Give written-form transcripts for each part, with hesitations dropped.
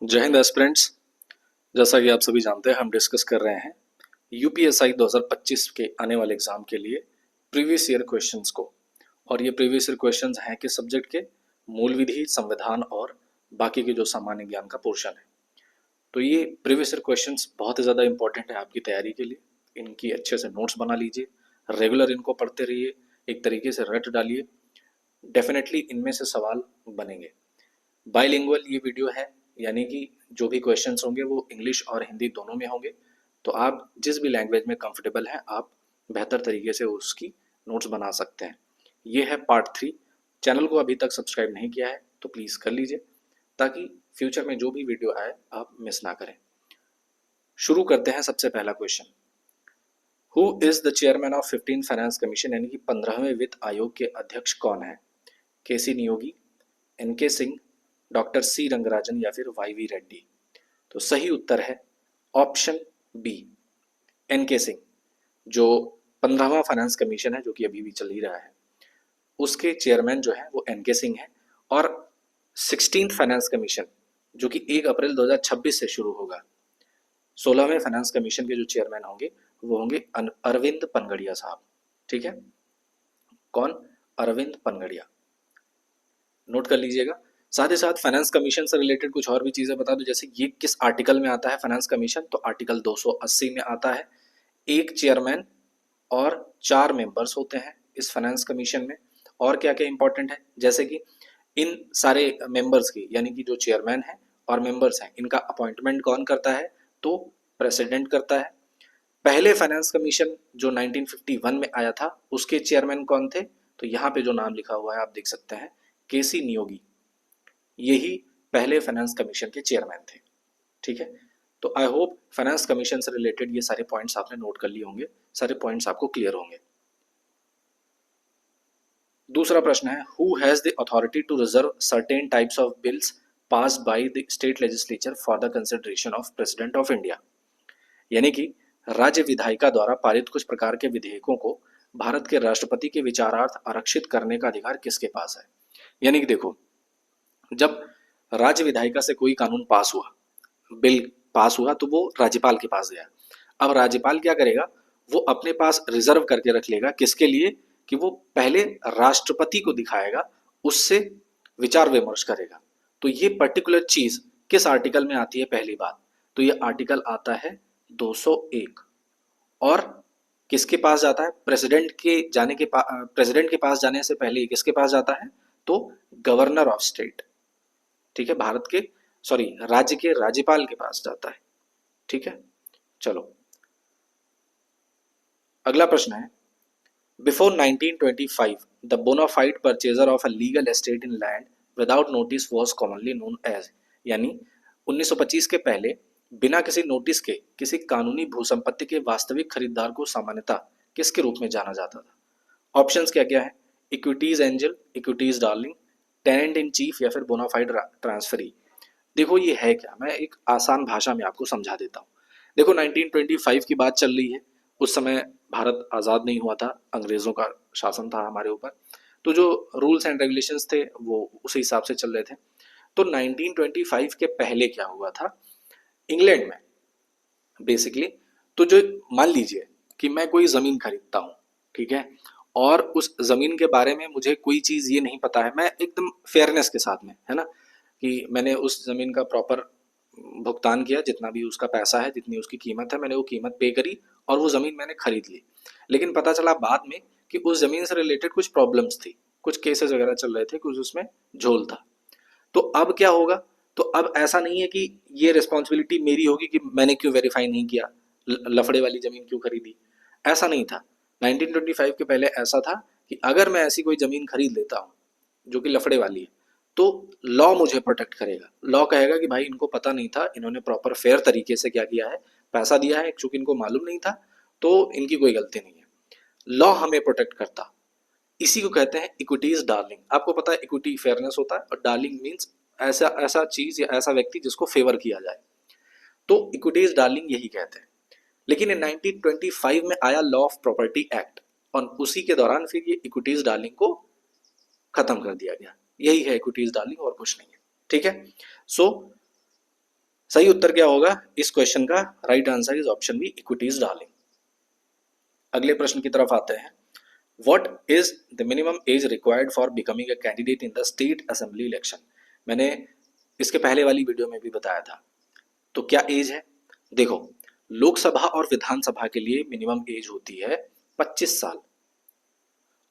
जय हिंद एस्पिरेंट्स। जैसा कि आप सभी जानते हैं, हम डिस्कस कर रहे हैं यूपीएसआई 2025 के आने वाले एग्जाम के लिए प्रीवियस ईयर क्वेश्चंस को। और ये प्रीवियस ईयर क्वेश्चंस हैं कि सब्जेक्ट के मूल विधि, संविधान और बाकी के जो सामान्य ज्ञान का पोर्शन है। तो ये प्रीवियस ईयर क्वेश्चंस बहुत ही ज़्यादा इंपॉर्टेंट है आपकी तैयारी के लिए। इनकी अच्छे से नोट्स बना लीजिए, रेगुलर इनको पढ़ते रहिए, एक तरीके से रट डालिए। डेफिनेटली इनमें से सवाल बनेंगे। बाइलिंगुअल ये वीडियो है, यानी कि जो भी क्वेश्चंस होंगे वो इंग्लिश और हिंदी दोनों में होंगे। तो आप जिस भी लैंग्वेज में कंफर्टेबल हैं, आप बेहतर तरीके से उसकी नोट्स बना सकते हैं। ये है पार्ट 3। चैनल को अभी तक सब्सक्राइब नहीं किया है तो प्लीज़ कर लीजिए, ताकि फ्यूचर में जो भी वीडियो आए आप मिस ना करें। शुरू करते हैं। सबसे पहला question, who is the chairman of 15 finance commission, यानी कि 15वें वित्त आयोग के अध्यक्ष कौन है? KC Neogi, NK Singh, doctor C Rangarajan या फिर वाईवी रेड्डी? तो सही उत्तर है ऑप्शन बी, एनके सिंह। जो 15वां फाइनेंस कमीशन है, जो कि अभी भी चल ही रहा है, उसके चेयरमैन जो है वो एनके सिंह है। और 16th फाइनेंस कमीशन, जो कि 1 अप्रैल 2026 से शुरू होगा, 16वें फाइनेंस कमीशन के जो चेयरमैन होंगे वो होंगे अरविंद पनगड़िया साहब। ठीक है, कौन? अरविंद पनगड़िया। नोट कर लीजिएगा। साथ ही साथ फाइनेंस कमीशन से रिलेटेड कुछ और भी चीज़ें बता दूं, जैसे ये किस आर्टिकल में आता है फाइनेंस कमीशन, तो आर्टिकल 280 में आता है। एक चेयरमैन और 4 मेंबर्स होते हैं इस फाइनेंस कमीशन में। और क्या क्या इंपॉर्टेंट है, जैसे कि इन सारे मेंबर्स की, यानी कि जो चेयरमैन है और मेंबर्स हैं, इनका अपॉइंटमेंट कौन करता है? तो प्रेसिडेंट करता है। पहले फाइनेंस कमीशन जो 1951 में आया था, उसके चेयरमैन कौन थे? तो यहाँ पे जो नाम लिखा हुआ है आप देख सकते हैं, केसी नियोगी। यही पहले फाइनेंस कमीशन के चेयरमैन थे। ठीक है, तो आई होप फाइनेंस कमीशन से रिलेटेड ये सारे पॉइंट्स आपने नोट कर लिए होंगे, सारे पॉइंट्स आपको क्लियर होंगे। दूसरा प्रश्न है, who has the authority to reserve certain types of bills passed by the state legislature for the consideration of president of India? यानी कि राज्य विधायिका द्वारा पारित कुछ प्रकार के विधेयकों को भारत के राष्ट्रपति के विचारार्थ आरक्षित करने का अधिकार किसके पास है? यानी कि देखो, जब राज्य विधायिका से कोई कानून पास हुआ, बिल पास हुआ, तो वो राज्यपाल के पास गया। अब राज्यपाल क्या करेगा? वो अपने पास रिजर्व करके रख लेगा, किसके लिए? कि वो पहले राष्ट्रपति को दिखाएगा, उससे विचार विमर्श करेगा। तो ये पर्टिकुलर चीज किस आर्टिकल में आती है? पहली बात तो ये आर्टिकल आता है 201। और किसके पास जाता है? प्रेसिडेंट के पास जाने से पहले किसके पास जाता है? तो गवर्नर ऑफ स्टेट। ठीक है, राज्य के राज्यपाल के पास जाता है। ठीक है, चलो अगला प्रश्न है, before 1925 the bona fide purchaser of a legal estate in land without notice was commonly known as, यानी 1925 के पहले बिना किसी नोटिस के किसी कानूनी भूसंपत्ति के वास्तविक खरीदार को सामान्यतः किसके रूप में जाना जाता था? ऑप्शंस क्या क्या है? Equities angel, equities darling, tenant in chief या फिर बोनाफाइड ट्रांसफरी। देखो ये है क्या, मैं एक आसान भाषा में आपको समझा देता हूँ। देखो 1925 की बात चल रही है, उस समय भारत आज़ाद नहीं हुआ था, अंग्रेज़ों का शासन था हमारे ऊपर। तो जो रूल्स एंड रेगुलेशंस थे वो उसी हिसाब से चल रहे थे। तो 1925 के पहले क्या हुआ था इंग्लैंड में बेसिकली, तो जो मान लीजिए कि मैं कोई ज़मीन खरीदता हूँ, ठीक है, और उस ज़मीन के बारे में मुझे कोई चीज़ ये नहीं पता है, मैं एकदम फेयरनेस के साथ में, है ना, कि मैंने उस ज़मीन का प्रॉपर भुगतान किया, जितना भी उसका पैसा है, जितनी उसकी कीमत है, मैंने वो कीमत पे करी और वो ज़मीन मैंने खरीद ली। लेकिन पता चला बाद में कि उस ज़मीन से रिलेटेड कुछ प्रॉब्लम्स थी, कुछ केसेस वगैरह चल रहे थे, कुछ उसमें झोल था। तो अब क्या होगा? तो अब ऐसा नहीं है कि ये रिस्पॉन्सिबिलिटी मेरी होगी कि मैंने क्यों वेरीफाई नहीं किया, लफड़े वाली ज़मीन क्यों खरीदी। ऐसा नहीं था। 1925 के पहले ऐसा था कि अगर मैं ऐसी कोई ज़मीन खरीद लेता हूँ जो कि लफड़े वाली है, तो लॉ मुझे प्रोटेक्ट करेगा। लॉ कहेगा कि भाई इनको पता नहीं था, इन्होंने प्रॉपर फेयर तरीके से क्या किया है, पैसा दिया है, चूंकि इनको मालूम नहीं था तो इनकी कोई गलती नहीं है। लॉ हमें प्रोटेक्ट करता। इसी को कहते हैं इक्विटीज डार्लिंग। आपको पता है इक्विटी फेयरनेस होता है, और डार्लिंग मीन्स ऐसा ऐसा चीज या ऐसा व्यक्ति जिसको फेवर किया जाए। तो इक्विटीज डार्लिंग यही कहते हैं। लेकिन इन 1925 में आया लॉ ऑफ प्रॉपर्टी एक्ट, और उसी के दौरान फिर ये इक्विटीज डार्लिंग को खत्म कर दिया गया। यही है इक्विटीज डार्लिंग और कुछ नहीं है। ठीक है, सो सही उत्तर क्या होगा इस क्वेश्चन का? Right answer is option B, equities darling. अगले प्रश्न की तरफ आते हैं। What is the minimum age required for becoming a candidate in the state assembly election? मैंने इसके पहले वाली वीडियो में भी बताया था। तो क्या एज है? देखो, लोकसभा और विधानसभा के लिए मिनिमम एज होती है 25 साल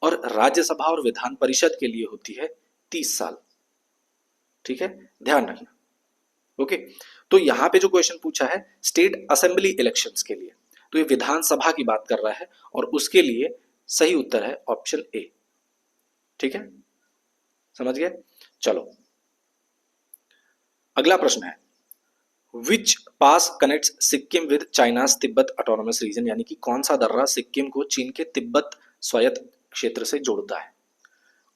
और राज्यसभा और विधान परिषद के लिए होती है 30 साल। ठीक है, ध्यान रखना। ओके, तो यहां पे जो क्वेश्चन पूछा है स्टेट असेंबली इलेक्शंस के लिए, तो ये विधानसभा की बात कर रहा है और उसके लिए सही उत्तर है ऑप्शन ए। ठीक है, समझ गए? चलो, अगला प्रश्न है which pass connects Sikkim with China's Tibet autonomous region, यानी कि कौन सा दर्रा सिक्किम को चीन के तिब्बत स्वायत्त क्षेत्र से जोड़ता है?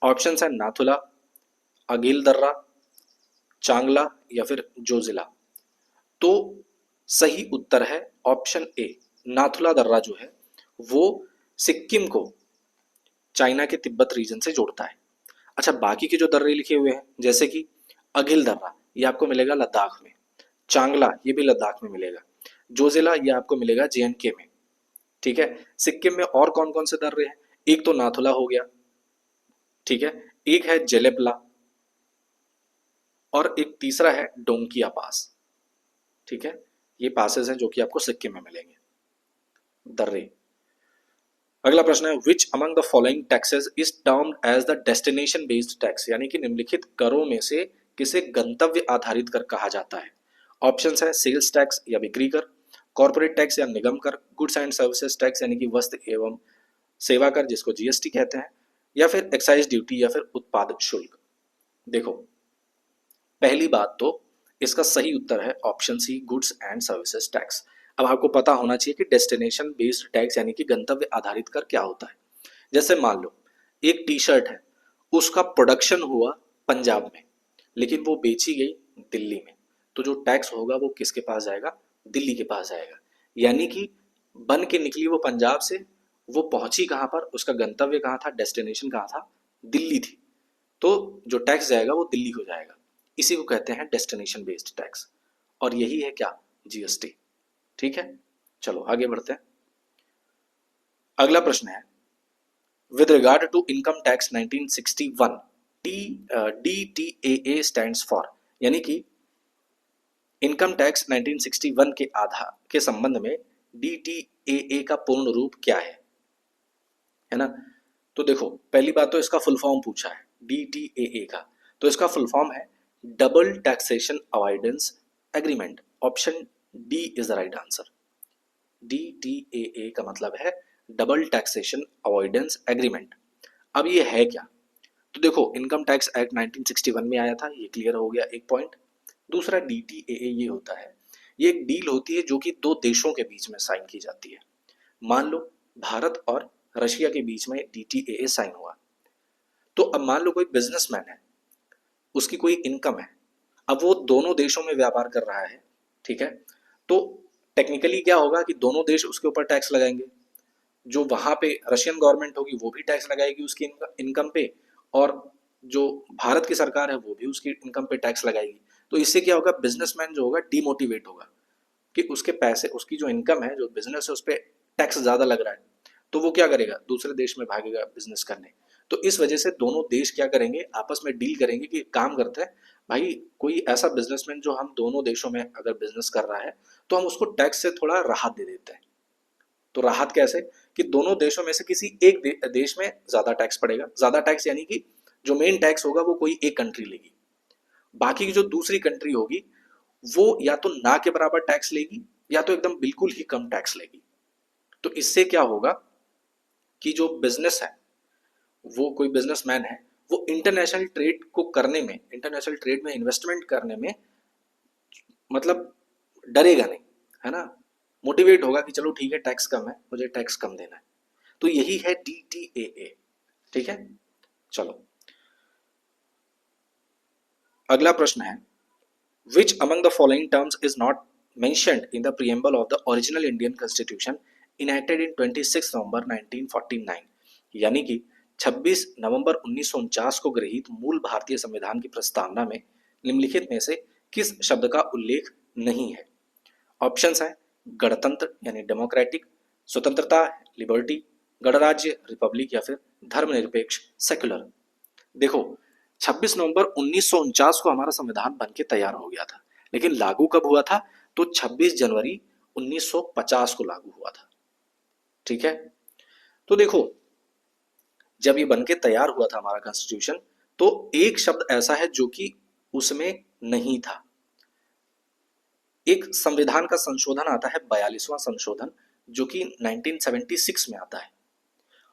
ऑप्शन है नाथुला, अगिल दर्रा, चांगला या फिर जोजिला। तो सही उत्तर है ऑप्शन ए, नाथुला दर्रा जो है वो सिक्किम को चाइना के तिब्बत रीजन से जोड़ता है। अच्छा, बाकी के जो दर्रे लिखे हुए हैं जैसे कि अगिल दर्रा ये आपको मिलेगा लद्दाख में, चांगला ये भी लद्दाख में मिलेगा, जोजिला ये आपको मिलेगा JNK में। ठीक है, सिक्किम में और कौन कौन से दर्रे हैं? एक तो नाथुला हो गया, ठीक है, एक है जेलेपला और एक तीसरा है डोंकिया पास। ठीक है, ये पासेस हैं जो कि आपको सिक्किम में मिलेंगे, दर्रे। अगला प्रश्न है which among the following taxes is termed as the destination based tax, यानी कि निम्नलिखित करों में से किसे गंतव्य आधारित कर कहा जाता है? ऑप्शन है सेल्स टैक्स या बिक्री कर, कॉर्पोरेट टैक्स या निगम कर, गुड्स एंड सर्विसेज टैक्स यानी कि वस्तु एवं सेवा कर जिसको GST कहते हैं, या फिर एक्साइज ड्यूटी या फिर उत्पाद शुल्क। देखो, पहली बात तो इसका सही उत्तर है option C, goods and services tax. अब आपको पता होना चाहिए कि डेस्टिनेशन बेस्ड टैक्स यानी कि गंतव्य आधारित कर क्या होता है। जैसे मान लो एक टी शर्ट है, उसका प्रोडक्शन हुआ पंजाब में लेकिन वो बेची गई दिल्ली में, तो जो टैक्स होगा वो किसके पास जाएगा? दिल्ली के पास जाएगा। यानी कि बन के निकली वो पंजाब से, वो पहुंची कहां पर, उसका गंतव्य कहां था, डेस्टिनेशन कहां था? दिल्ली थी, तो जो टैक्स जाएगा वो दिल्ली को जाएगा। इसी को कहते हैं डेस्टिनेशन बेस्ड टैक्स और यही है क्या? GST। ठीक है, चलो आगे बढ़ते हैं। अगला प्रश्न है with regard to income tax 1961 DTAA stands for, यानी कि इनकम टैक्स 1961 के आधार के संबंध में DTAA का पूर्ण रूप क्या है ना? तो देखो, पहली बात तो इसका फुल फॉर्म पूछा है DTAA का, तो इसका फुल फॉर्म है double taxation avoidance agreement. Option D is the right answer. DTAA का मतलब है डबल टैक्सेशन अवॉइडेंस एग्रीमेंट। अब ये है क्या? तो देखो, इनकम टैक्स एक्ट 1961 में आया था, ये क्लियर हो गया एक पॉइंट। दूसरा DTAA ये होता है, ये एक डील होती है जो कि दो देशों के बीच में साइन की जाती है। मान लो भारत और रशिया के बीच में DTAA साइन हुआ, तो अब मान लो कोई बिजनेसमैन है, उसकी कोई इनकम है, अब वो दोनों देशों में व्यापार कर रहा है, ठीक है, तो टेक्निकली क्या होगा कि दोनों देश उसके ऊपर टैक्स लगाएंगे। जो वहां पे रशियन गवर्नमेंट होगी वो भी टैक्स लगाएगी उसकी इनकम पे, और जो भारत की सरकार है वो भी उसकी इनकम पे टैक्स लगाएगी। तो इससे क्या होगा, बिजनेसमैन जो होगा डीमोटिवेट होगा कि उसके पैसे, उसकी जो इनकम है, जो बिजनेस है, उस पर टैक्स ज्यादा लग रहा है, तो वो क्या करेगा, दूसरे देश में भागेगा बिजनेस करने। तो इस वजह से दोनों देश क्या करेंगे, आपस में डील करेंगे कि काम करते हैं भाई, कोई ऐसा बिजनेसमैन जो हम दोनों देशों में अगर बिजनेस कर रहा है तो हम उसको टैक्स से थोड़ा राहत दे देते हैं। तो राहत कैसे, कि दोनों देशों में से किसी एक देश में ज्यादा टैक्स पड़ेगा। ज्यादा टैक्स यानी कि जो मेन टैक्स होगा वो कोई एक कंट्री लेगी, बाकी की जो दूसरी कंट्री होगी वो या तो ना के बराबर टैक्स लेगी या तो एकदम बिल्कुल ही कम टैक्स लेगी। तो इससे क्या होगा कि जो बिजनेस है, वो कोई बिजनेसमैन है, वो इंटरनेशनल ट्रेड को करने में, इंटरनेशनल ट्रेड में इन्वेस्टमेंट करने में मतलब डरेगा नहीं, है ना, मोटिवेट होगा कि चलो ठीक है टैक्स कम है, मुझे टैक्स कम देना है। तो यही है DTAA। ठीक है, चलो अगला प्रश्न है which among the following terms is not mentioned in the preamble of the original Indian constitution enacted in 26 November 1949, यानी कि 26 नवंबर 1949 को गृहीत मूल भारतीय संविधान की प्रस्तावना में निम्नलिखित में से किस शब्द का उल्लेख नहीं है। ऑप्शंस हैं गणतंत्र यानी डेमोक्रेटिक, स्वतंत्रता लिबर्टी, गणराज्य रिपब्लिक, या फिर धर्मनिरपेक्ष सेक्युलर। देखो 26 नवंबर 1949 को हमारा संविधान बन के तैयार हो गया था, लेकिन लागू कब हुआ था? तो 26 जनवरी 1950 को लागू हुआ था। ठीक है, तो देखो जब ये बन के तैयार हुआ था हमारा कॉन्स्टिट्यूशन, तो एक शब्द ऐसा है जो कि उसमें नहीं था। एक संविधान का संशोधन आता है 42वां संशोधन, जो कि 1976 में आता है,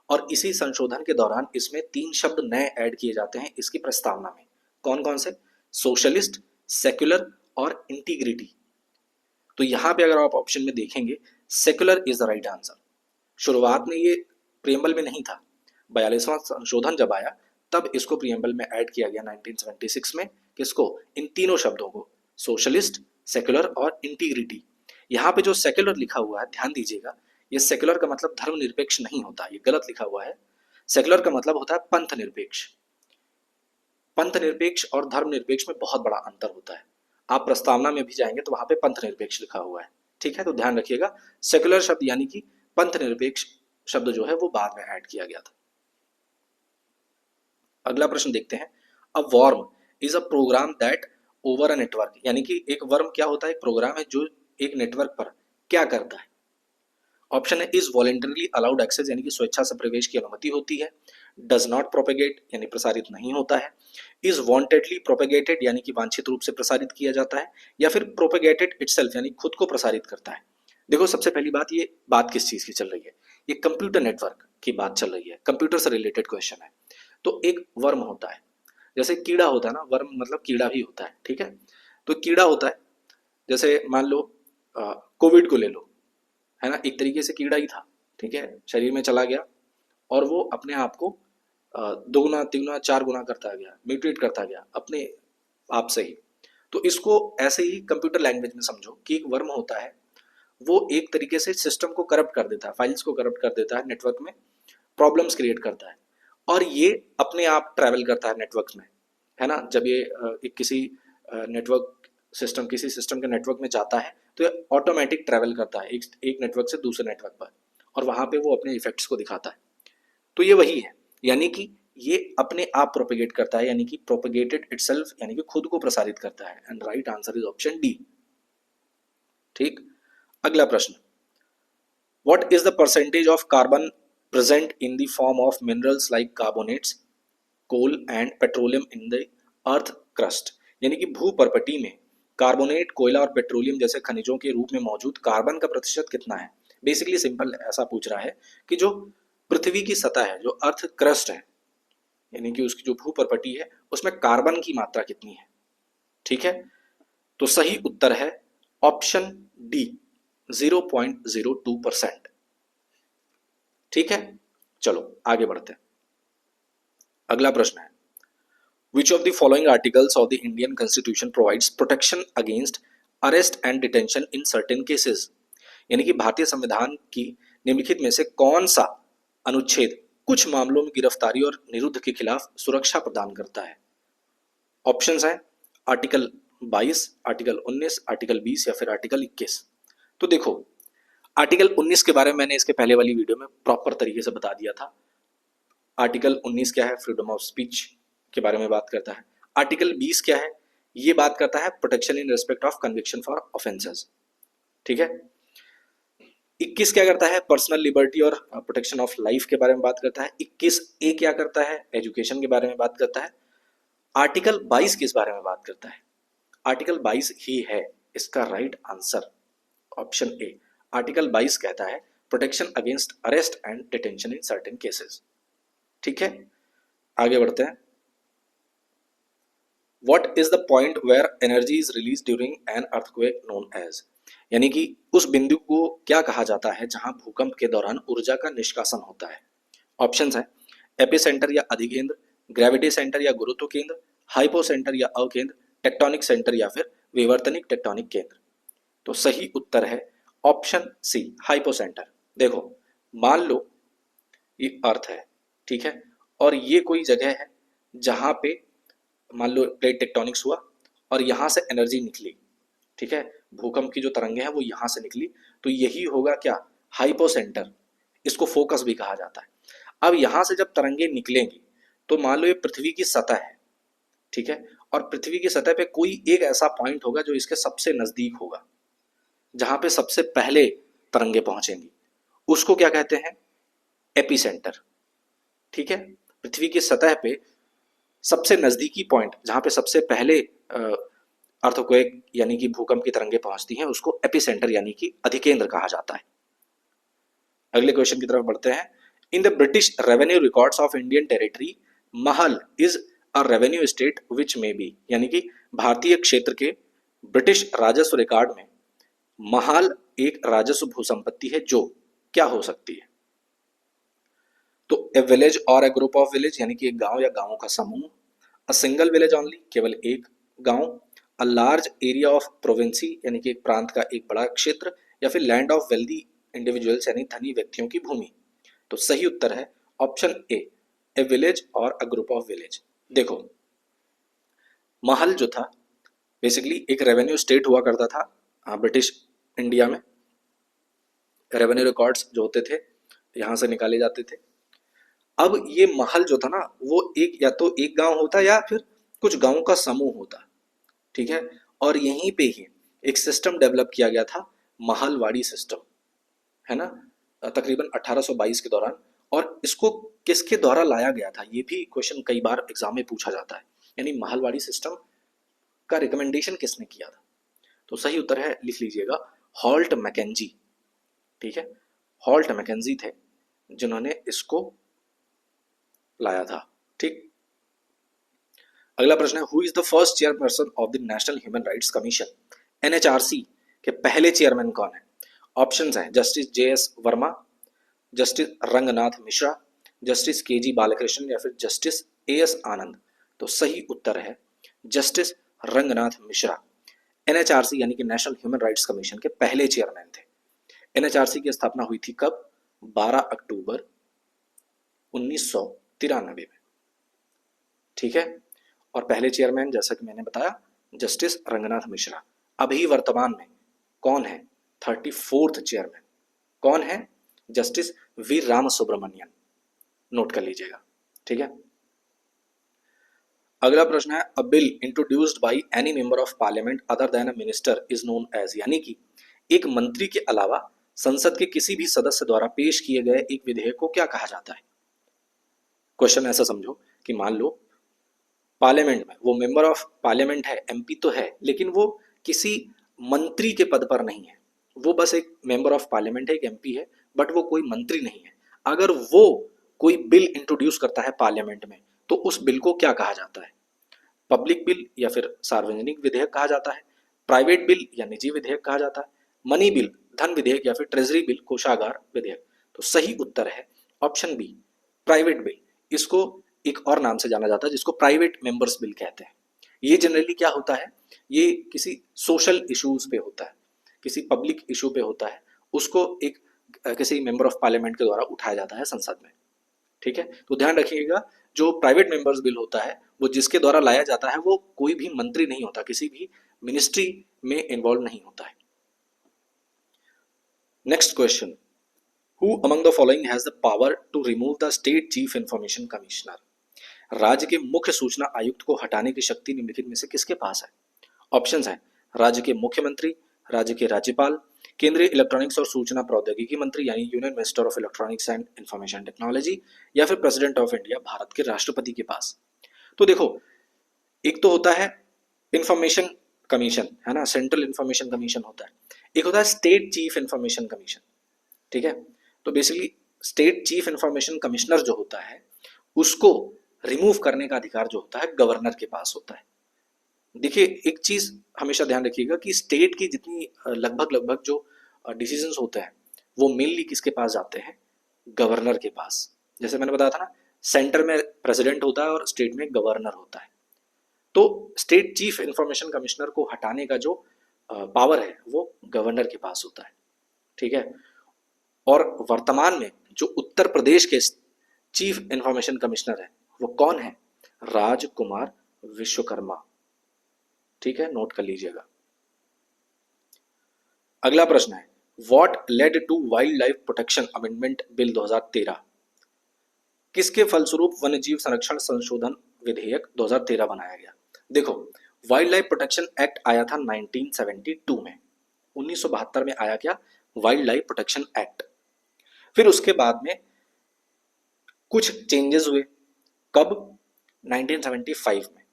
और इसी संशोधन के दौरान इसमें 3 शब्द नए ऐड किए जाते हैं इसकी प्रस्तावना में। कौन कौन से? सोशलिस्ट, सेक्युलर और इंटीग्रिटी। तो यहां पे अगर आप ऑप्शन में देखेंगे, secular is the right answer. शुरुआत में ये प्रियम्बल में नहीं था, 42वां संशोधन जब आया तब इसको प्रियम्बल में ऐड किया गया 1976 में। किसको? इन तीनों शब्दों को, सोशलिस्ट, सेक्युलर और इंटीग्रिटी। यहाँ पे जो सेक्युलर लिखा हुआ है ध्यान दीजिएगा, ये सेक्युलर का मतलब धर्मनिरपेक्ष नहीं होता, ये गलत लिखा हुआ है। सेक्युलर का मतलब होता है पंथ निरपेक्ष। पंथ निरपेक्ष और धर्मनिरपेक्ष में बहुत बड़ा अंतर होता है। आप प्रस्तावना में भी जाएंगे तो वहां पे पंथ निरपेक्ष लिखा हुआ है। ठीक है, तो ध्यान रखिएगा, सेक्युलर शब्द यानी कि पंथ निरपेक्ष शब्द जो है वो बाद में ऐड किया गया था। अगला प्रश्न देखते हैं। A worm is a program that over a network, यानी कि एक वर्म क्या होता है? एक प्रोग्राम है जो एक नेटवर्क पर क्या करता है। ऑप्शन है इज वॉलेंटरली अलाउड एक्सेस, यानी कि स्वेच्छा से प्रवेश की अनुमति होती है। डज नॉट प्रोपेगेट, यानी प्रसारित नहीं होता है। इज वांटेडली प्रोपेगेटेड, यानी कि वांछित रूप से प्रसारित किया जाता है। या फिर प्रोपेगेटेड इटसेल्फ, यानी खुद को प्रसारित करता है। देखो सबसे पहली बात, ये बात किस चीज की चल रही है? ये कंप्यूटर नेटवर्क की बात चल रही है, कंप्यूटर से रिलेटेड क्वेश्चन है। तो एक वर्म होता है, जैसे कीड़ा होता है ना, वर्म मतलब कीड़ा भी होता है। ठीक है, तो कीड़ा होता है, जैसे मान लो कोविड को ले लो, है ना, एक तरीके से कीड़ा ही था। ठीक है, शरीर में चला गया और वो अपने आप को दोगुना तिगुना 4 गुना करता गया, म्यूटेट करता गया अपने आप से ही। तो इसको ऐसे ही कंप्यूटर लैंग्वेज में समझो कि एक वर्म होता है, वो एक तरीके से सिस्टम को करप्ट कर देता है, फाइल्स को करप्ट कर देता है, नेटवर्क में प्रॉब्लम्स क्रिएट करता है, और ये अपने आप ट्रैवल करता है नेटवर्क में, है ना। जब ये एक किसी नेटवर्क सिस्टम, किसी सिस्टम के नेटवर्क में जाता है तो ये ऑटोमेटिक ट्रैवल करता है एक नेटवर्क से दूसरे नेटवर्क पर, और वहां पे वो अपने इफेक्ट्स को दिखाता है। तो ये वही है, यानी कि ये अपने आप प्रोपेगेट करता है, यानी कि प्रोपेगेटेड इटसेल्फ, यानी कि खुद को प्रसारित करता है। And right answer is option D. ठीक, अगला प्रश्न। What is the percentage of carbon present in the form of minerals like carbonates, coal and petroleum in the earth crust, यानी कि भूपर्पटी में कार्बोनेट, कोयला और पेट्रोलियम जैसे खनिजों के रूप में मौजूद कार्बन का प्रतिशत कितना है। बेसिकली सिंपल ऐसा पूछ रहा है कि जो पृथ्वी की सतह है, जो अर्थ क्रस्ट है, यानी कि उसकी जो भूपर्पटी है, उसमें कार्बन की मात्रा कितनी है। ठीक है, तो सही उत्तर है ऑप्शन डी, 0.02%। ठीक है, चलो आगे बढ़ते हैं। अगला प्रश्न है, Which of the following articles of the Indian Constitution provides protection against arrest and detention in certain cases? यानी कि भारतीय संविधान की निम्नलिखित में से कौन सा अनुच्छेद कुछ मामलों में गिरफ्तारी और निरुद्ध के खिलाफ सुरक्षा प्रदान करता है। ऑप्शंस हैं आर्टिकल 22, आर्टिकल 19, आर्टिकल 20 या फिर आर्टिकल 21। तो देखो आर्टिकल 19 के बारे में मैंने इसके पहले वाली वीडियो में प्रॉपर तरीके से बता दिया था। आर्टिकल 19 क्या है? फ्रीडम ऑफ स्पीच के बारे में बात करता है। आर्टिकल 20 क्या है? ये बात करता है protection in respect of conviction for offences. ठीक है, 21 क्या करता है? पर्सनल लिबर्टी और प्रोटेक्शन ऑफ लाइफ के बारे में बात करता है। 21A क्या करता है? एजुकेशन के बारे में बात करता है। आर्टिकल 22 किस बारे में बात करता है? आर्टिकल 22 ही है इसका right answer, option A. Article 22 कहता है protection against arrest and detention in certain cases. ठीक है, आगे बढ़ते हैं। What is the point where energy is released during an earthquake known as? यानी कि उस बिंदु को क्या कहा जाता है जहां भूकंप के दौरान ऊर्जा का निष्कासन होता है। ऑप्शंस हैं एपिसेंटर या अधिकेंद्र, ग्रेविटी सेंटर या गुरुत्व केंद्र, हाइपोसेंटर या अवकेंद्र, टेक्टोनिक सेंटर या फिर विवर्तनिक टेक्टोनिक केंद्र। तो सही उत्तर है ऑप्शन सी, हाइपोसेंटर। देखो मान लो ये अर्थ है, ठीक है, और ये कोई जगह है जहां पे मान लो प्लेट टेक्टोनिक्स हुआ और यहाँ से एनर्जी निकली, ठीक है, भूकंप की जो तरंगे हैं वो यहाँ से निकली, तो यही होगा क्या, हाइपोसेंटर, इसको फोकस भी कहा जाता है। अब यहाँ से जब तरंगे निकलेंगी तो मान लो ये पृथ्वी की सतह है, ठीक है, और पृथ्वी की सतह पे कोई एक ऐसा पॉइंट होगा जो इसके सबसे नजदीक होगा, जहां पे सबसे पहले तरंगे पहुंचेंगी, उसको क्या कहते हैं, एपिसेंटर। ठीक है, पृथ्वी की सतह पे सबसे नजदीकी पॉइंट जहां पे सबसे पहले अर्थक्वेक यानी कि भूकंप की तरंगे पहुंचती हैं उसको एपिसेंटर यानी कि अधिकेंद्र कहा जाता है। अगले क्वेश्चन की तरफ बढ़ते हैं। In the British revenue records of Indian territory, mahal is a revenue state which may be, यानी कि भारतीय क्षेत्र के ब्रिटिश राजस्व रिकॉर्ड में महाल एक राजस्व भूसंपत्ति है जो क्या हो सकती है, तो ए विलेज और ए ग्रुप ऑफ विलेज, यानी कि एक गांव या गांवों का समूह, अ सिंगल विलेज ओनली, केवल एक गांव, अ लार्ज एरिया ऑफ प्रोविंसी, यानी कि एक प्रांत का एक बड़ा क्षेत्र, या फिर लैंड ऑफ वेल्दी इंडिविजुअल्स, यानी धनी व्यक्तियों की भूमि। तो सही उत्तर है ऑप्शन ए विलेज और अ ग्रुप ऑफ विलेज। देखो, महल जो था बेसिकली एक रेवेन्यू स्टेट हुआ करता था ब्रिटिश इंडिया में। रेवेन्यू रिकॉर्ड्स जो होते थे यहाँ से निकाले जाते थे। अब ये महल जो था ना वो एक या तो एक गांव होता या फिर कुछ गांवों का समूह होता, ठीक है, और यहीं पे ही एक सिस्टम डेवलप किया गया था, महलवाड़ी सिस्टम, है ना, तकरीबन 1822 के दौरान। और इसको किसके द्वारा लाया गया था ये भी क्वेश्चन कई बार एग्जाम में पूछा जाता है, यानी महलवाड़ी सिस्टम का रिकमेंडेशन किसने किया था। तो सही उत्तर है, लिख लीजिएगा, हॉल्ट मैकेंजी। ठीक है, हॉल्ट मैकेंजी थे जिन्होंने इसको लाया था। ठीक, अगला प्रश्न है, who is the first chairperson of the national human rights commission, NHRC के पहले चेयरमैन कौन है। ऑप्शंस हैं justice J S. Verma, justice Ranganath Mishra, justice K G. Balakrishnan, या फिर जस्टिस ए.एस. आनंद। तो सही उत्तर है जस्टिस रंगनाथ मिश्रा। एनएचआरसी यानी कि नेशनल ह्यूमन राइट्स कमीशन के पहले चेयरमैन थे। एनएचआरसी की स्थापना हुई थी कब, 12 अक्टूबर 1993 में। ठीक है, और पहले चेयरमैन जैसा कि मैंने बताया जस्टिस रंगनाथ मिश्रा। अभी वर्तमान में कौन है 34th चेयरमैन, कौन है, justice V Ram Subramanian. Note कर लीजिएगा। ठीक है, अगला प्रश्न है, a bill introduced by any member of parliament other than a minister is known as, यानी कि एक मंत्री के अलावा संसद के किसी भी सदस्य द्वारा पेश किए गए एक विधेयक को क्या कहा जाता है। क्वेश्चन ऐसा समझो कि मान लो पार्लियामेंट में वो मेंबर ऑफ पार्लियामेंट है, एमपी तो है, लेकिन वो किसी मंत्री के पद पर नहीं है, वो बस एक मेंबर ऑफ पार्लियामेंट है, एक एमपी है, बट वो कोई मंत्री नहीं है। अगर वो कोई बिल इंट्रोड्यूस करता है पार्लियामेंट में तो उस बिल को क्या कहा जाता है, पब्लिक बिल या फिर सार्वजनिक विधेयक कहा जाता है, प्राइवेट बिल या निजी विधेयक कहा जाता है, मनी बिल धन विधेयक, या फिर ट्रेजरी बिल कोषागार विधेयक। तो सही उत्तर है ऑप्शन बी, प्राइवेट बिल। इसको एक और नाम से जाना जाता है जिसको प्राइवेट मेंबर्स बिल कहते हैं। ये जनरली क्या होता है, ये किसी सोशल इश्यूज पे होता है, किसी पब्लिक इशू पे होता है, उसको एक किसी मेंबर ऑफ पार्लियामेंट के द्वारा उठाया जाता है संसद में। ठीक है, तो ध्यान रखिएगा, जो प्राइवेट मेंबर्स बिल होता है वो जिसके द्वारा लाया जाता है वो कोई भी मंत्री नहीं होता, किसी भी मिनिस्ट्री में इन्वॉल्व नहीं होता है। Next question, who among the following has the power to remove the state chief information commissioner, राज्य के मुख्य सूचना आयुक्त को हटाने की शक्ति निम्नलिखित में से किसके पास है। ऑप्शंस हैं राज्य के मुख्यमंत्री, राज्य के राज्यपाल, केंद्रीय इलेक्ट्रॉनिक्स और सूचना प्रौद्योगिकी मंत्री यानी union minister of electronics and information technology, या फिर प्रेसिडेंट ऑफ इंडिया भारत के राष्ट्रपति के पास। तो देखो, एक तो होता है इंफॉर्मेशन कमीशन, है ना, सेंट्रल इंफॉर्मेशन कमीशन होता है, एक होता है स्टेट चीफ इंफॉर्मेशन कमीशन। ठीक है, तो basically state chief information commissioner जो होता है उसको रिमूव करने का अधिकार जो होता है गवर्नर के पास होता है। देखिए, एक चीज हमेशा ध्यान रखिएगा कि स्टेट की जितनी लगभग जो डिसीजंस होते हैं वो मेनली किसके पास जाते हैं, गवर्नर के पास। जैसे मैंने बताया था ना, सेंटर में प्रेसिडेंट होता है और स्टेट में गवर्नर होता है। तो स्टेट चीफ इंफॉर्मेशन कमिश्नर को हटाने का जो पावर है वो गवर्नर के पास होता है। ठीक है, और वर्तमान में जो उत्तर प्रदेश के चीफ इंफॉर्मेशन कमिश्नर है वो कौन है, राजकुमार विश्वकर्मा। ठीक है, नोट कर लीजिएगा। अगला प्रश्न है, what led to wildlife protection amendment bill 2013? किसके फलस्वरूप वन्यजीव संरक्षण संशोधन विधेयक 2013 बनाया गया? देखो, वाइल्ड लाइफ प्रोटेक्शन एक्ट आया था 1972 में, 1972 में आया क्या? Wild life protection act. फिर उसके बाद में कुछ चेंजेस हुए। कब? 1975 में।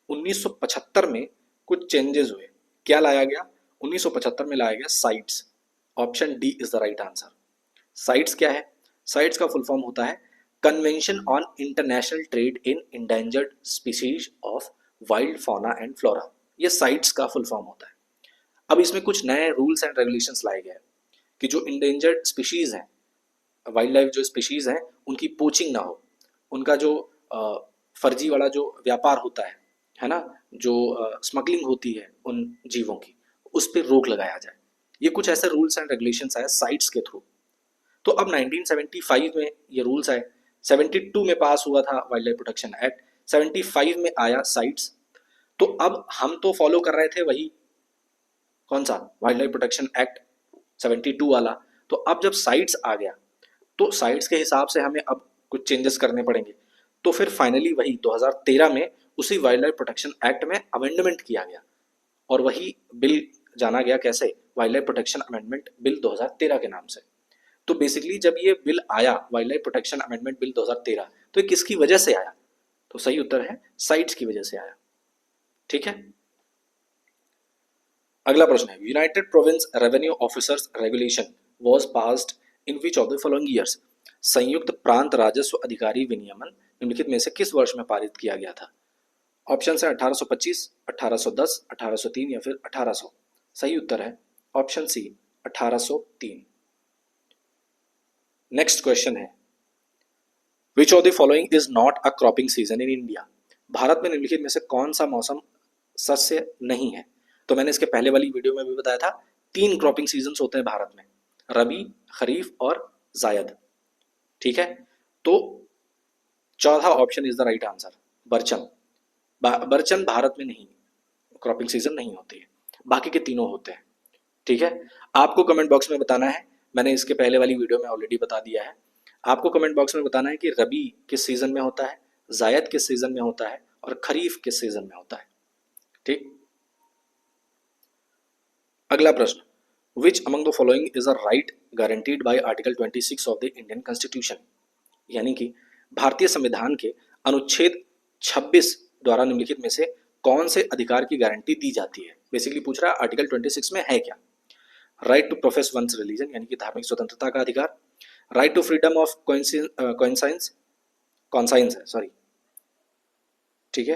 1975 में कुछ चेंजेस हुए। क्या लाया गया? 1975 में लाया गया sites. Option D is the right answer. Sites क्या है? साइट्स का फुल फॉर्म होता है convention on international trade in endangered species of wild fauna and flora. ये साइट्स का फुल फॉर्म होता है। अब इसमें कुछ नए रूल्स एंड रेगुलेशंस लाए गए कि जो इंडेंजर्ड स्पीशीज हैं, वाइल्ड लाइफ जो स्पीशीज हैं, उनकी पोचिंग ना हो, उनका जो फर्जी वाला जो व्यापार होता है ना, जो स्मगलिंग होती है उन जीवों की, उस पर रोक लगाया जाए। ये कुछ ऐसे रूल्स एंड रेगुलेशंस आए साइट्स के थ्रू। तो अब 1975 में ये रूल्स आए, 72 में पास हुआ था वाइल्ड लाइफ प्रोटेक्शन एक्ट, 75 में आया साइट्स। तो अब हम तो फॉलो कर रहे थे वही, कौन सा? वाइल्ड लाइफ प्रोटेक्शन एक्ट 72 वाला। तो अब जब साइट्स आ गया तो साइट्स के हिसाब से हमें अब कुछ चेंजेस करने पड़ेंगे। तो फिर फाइनली वही 2013 में उसी वाइल्ड लाइफ प्रोटेक्शन एक्ट में अमेंडमेंट किया गया और वही बिल जाना गया कैसे? Wild life protection amendment bill 2013 के नाम से। तो बेसिकली जब ये बिल आया, wild life protection amendment bill 2013, तो ये किसकी वजह से आया? तो सही उत्तर है साइट्स की वजह से आया। ठीक है, अगला प्रश्न है, United province revenue officers regulation was passed in which of the following years? संयुक्त प्रांत राजस्व अधिकारी विनियमन निम्नलिखित में से किस वर्ष में पारित किया गया था? ऑप्शन है 1825, 1810, 1803 या फिर 1800। सही उत्तर है ऑप्शन सी 1803। नेक्स्ट क्वेश्चन है, विच of the following is not a cropping season in India? Bharat में निम्नलिखित में से कौन सा मौसम शस्य नहीं है? तो मैंने इसके पहले वाली वीडियो में भी बताया था, 3 क्रॉपिंग सीजन्स होते हैं भारत में, रबी, खरीफ और जायद। ठीक है, तो चौथा option is the right answer, barchan. Barchan भारत में नहीं, क्रॉपिंग सीजन नहीं होती है, बाकी के तीनों होते हैं। ठीक है, आपको कमेंट बॉक्स में बताना है, मैंने इसके पहले वाली वीडियो में ऑलरेडी बता दिया है। आपको कमेंट बॉक्स में बताना है कि रबी किस सीजन में होता है, जायद किस सीजन में होता है और खरीफ किस सीजन में होता है। ठीक, अगला प्रश्न, विच among the following is a right guaranteed bye article 26 of the Indian constitution? यानी कि भारतीय संविधान के अनुच्छेद 26 द्वारा निम्नलिखित में से कौन से अधिकार की गारंटी दी जाती है? बेसिकली पूछ रहा है आर्टिकल 26 में है क्या? Right to profess one's religion यानी कि धार्मिक स्वतंत्रता का अधिकार, right to freedom of conscience है, सॉरी, ठीक है,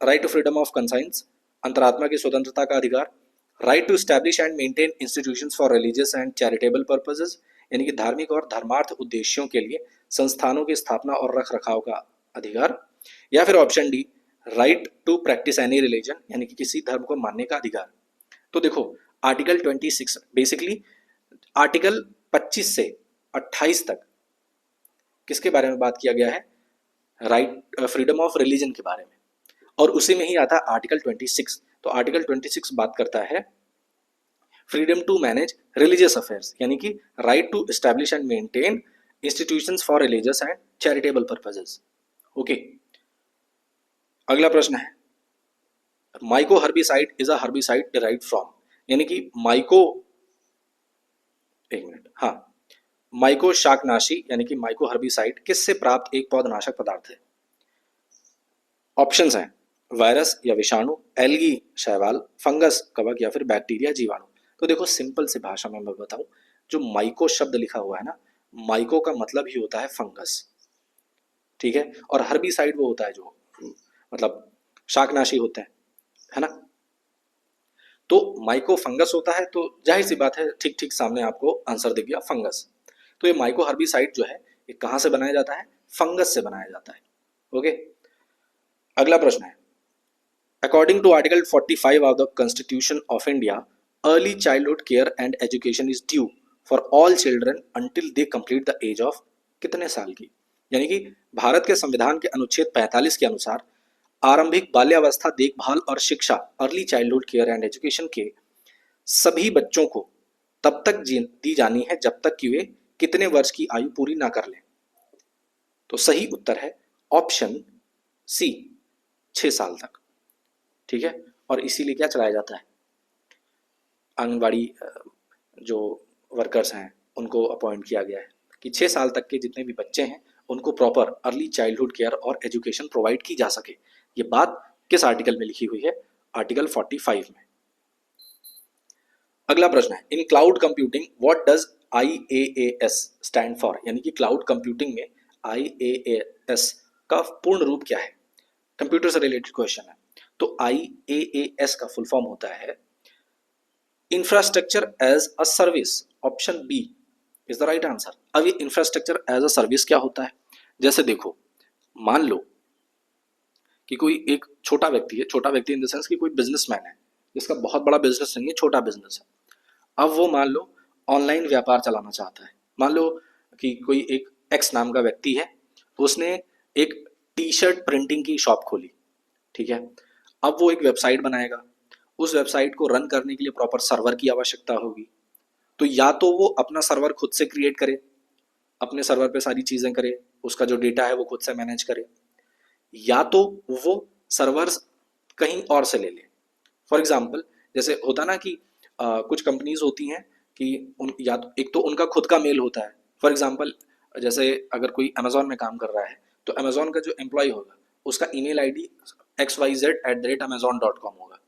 right to freedom of conscience, अंतरात्मा की स्वतंत्रता का अधिकार, right to establish and maintain institutions for religious and charitable purposes यानी कि धार्मिक और धर्मार्थ उद्देश्यों के लिए संस्थानों की स्थापना और रख रखाव का अधिकार, या फिर option D right to practice any religion यानी कि किसी धर्म को मानने का अधिकार। तो देखो आर्टिकल 26 बेसिकली आर्टिकल 25 से 28 तक किसके बारे में बात किया गया है? राइट फ्रीडम ऑफ रिलीजन के बारे में, और उसी में ही आता है आर्टिकल 26। तो आर्टिकल 26 बात करता है freedom to manage religious affairs यानी कि right to establish and maintain institutions for religious and charitable purposes. Okay, अगला प्रश्न है, mycoherbicide is a herbicide derived from यानी कि माइको, एक मिनट, हाँ, माइको शाकनाशी यानी कि माइको हर्बिसाइड किससे प्राप्त एक पौधनाशक पदार्थ है? ऑप्शंस हैं वायरस या विषाणु, एल्गी शैवाल, फंगस कवक या फिर बैक्टीरिया जीवाणु। तो देखो सिंपल से भाषा में मैं बताऊं, जो माइको शब्द लिखा हुआ है ना, माइको का मतलब ही होता है फंगस। ठीक है, और हर्बिसाइड वो होता है जो मतलब शाकनाशी होते हैं, है ना। तो माइको फंगस होता है, तो जाहिर सी बात है ठीक ठीक सामने आपको आंसर दिख गया फंगस। तो ये माइको हर्बिसाइड जो है ये कहां से बनाया जाता है? फंगस से बनाया जाता है। ओके, अगला प्रश्न है, according to article 45 of the constitution of India, early childhood care and education is due for all children until they complete the age of कितने साल की? यानी कि भारत के संविधान के अनुच्छेद 45 के अनुसार आरंभिक बाल्यावस्था देखभाल और शिक्षा, early childhood care and education के सभी बच्चों को तब तक दी जानी है जब तक कि वे कितने वर्ष की आयु पूरी ना कर लें। तो सही उत्तर है ऑप्शन सी, 6 साल तक। ठीक है, और इसीलिए क्या चलाया जाता है, आंगनवाड़ी जो वर्कर्स हैं उनको अपॉइंट किया गया है कि 6 साल तक के जितने भी बच्चे हैं उनको प्रॉपर अर्ली चाइल्डहुड केयर और एजुकेशन प्रोवाइड की जा सके। ये बात किस आर्टिकल में लिखी हुई है, आर्टिकल 45 में। अगला प्रश्न है, in cloud computing what does IaaS stand for, यानी कि क्लाउड कंप्यूटिंग में IaaS का पूर्ण रूप क्या है। कंप्यूटर से रिलेटेड क्वेश्चन है। तो IaaS का फुल फॉर्म होता है infrastructure as a service. Option B is the right answer. अब ये इंफ्रास्ट्रक्चर एज अ सर्विस क्या होता है, जैसे देखो, मान लो कि कोई एक छोटा व्यक्ति है, छोटा व्यक्ति इन द सेंस कि कोई बिजनेसमैन है जिसका बहुत बड़ा बिजनेस नहीं है, छोटा बिजनेस है। अब वो मान लो ऑनलाइन व्यापार चलाना चाहता है। मान लो कि कोई एक एक्स नाम का व्यक्ति है, उसने एक टी शर्ट प्रिंटिंग की शॉप खोली। ठीक है, अब वो एक वेबसाइट बनाएगा। उस वेबसाइट को रन करने के लिए प्रॉपर सर्वर की आवश्यकता होगी। तो या तो वो अपना सर्वर खुद से क्रिएट करे, अपने सर्वर पे सारी चीज़ें करे, उसका जो डेटा है वो खुद से मैनेज करे, या तो वो सर्वर्स कहीं और से ले ले। फॉर एग्जाम्पल, जैसे होता ना कि कुछ कंपनीज होती हैं कि या तो एक तो उनका खुद का मेल होता है। फॉर एग्जाम्पल, जैसे अगर कोई अमेजोन में काम कर रहा है तो अमेजोन का जो एम्प्लॉय होगा उसका ईमेल आईडी xyz@amazon.com होगा,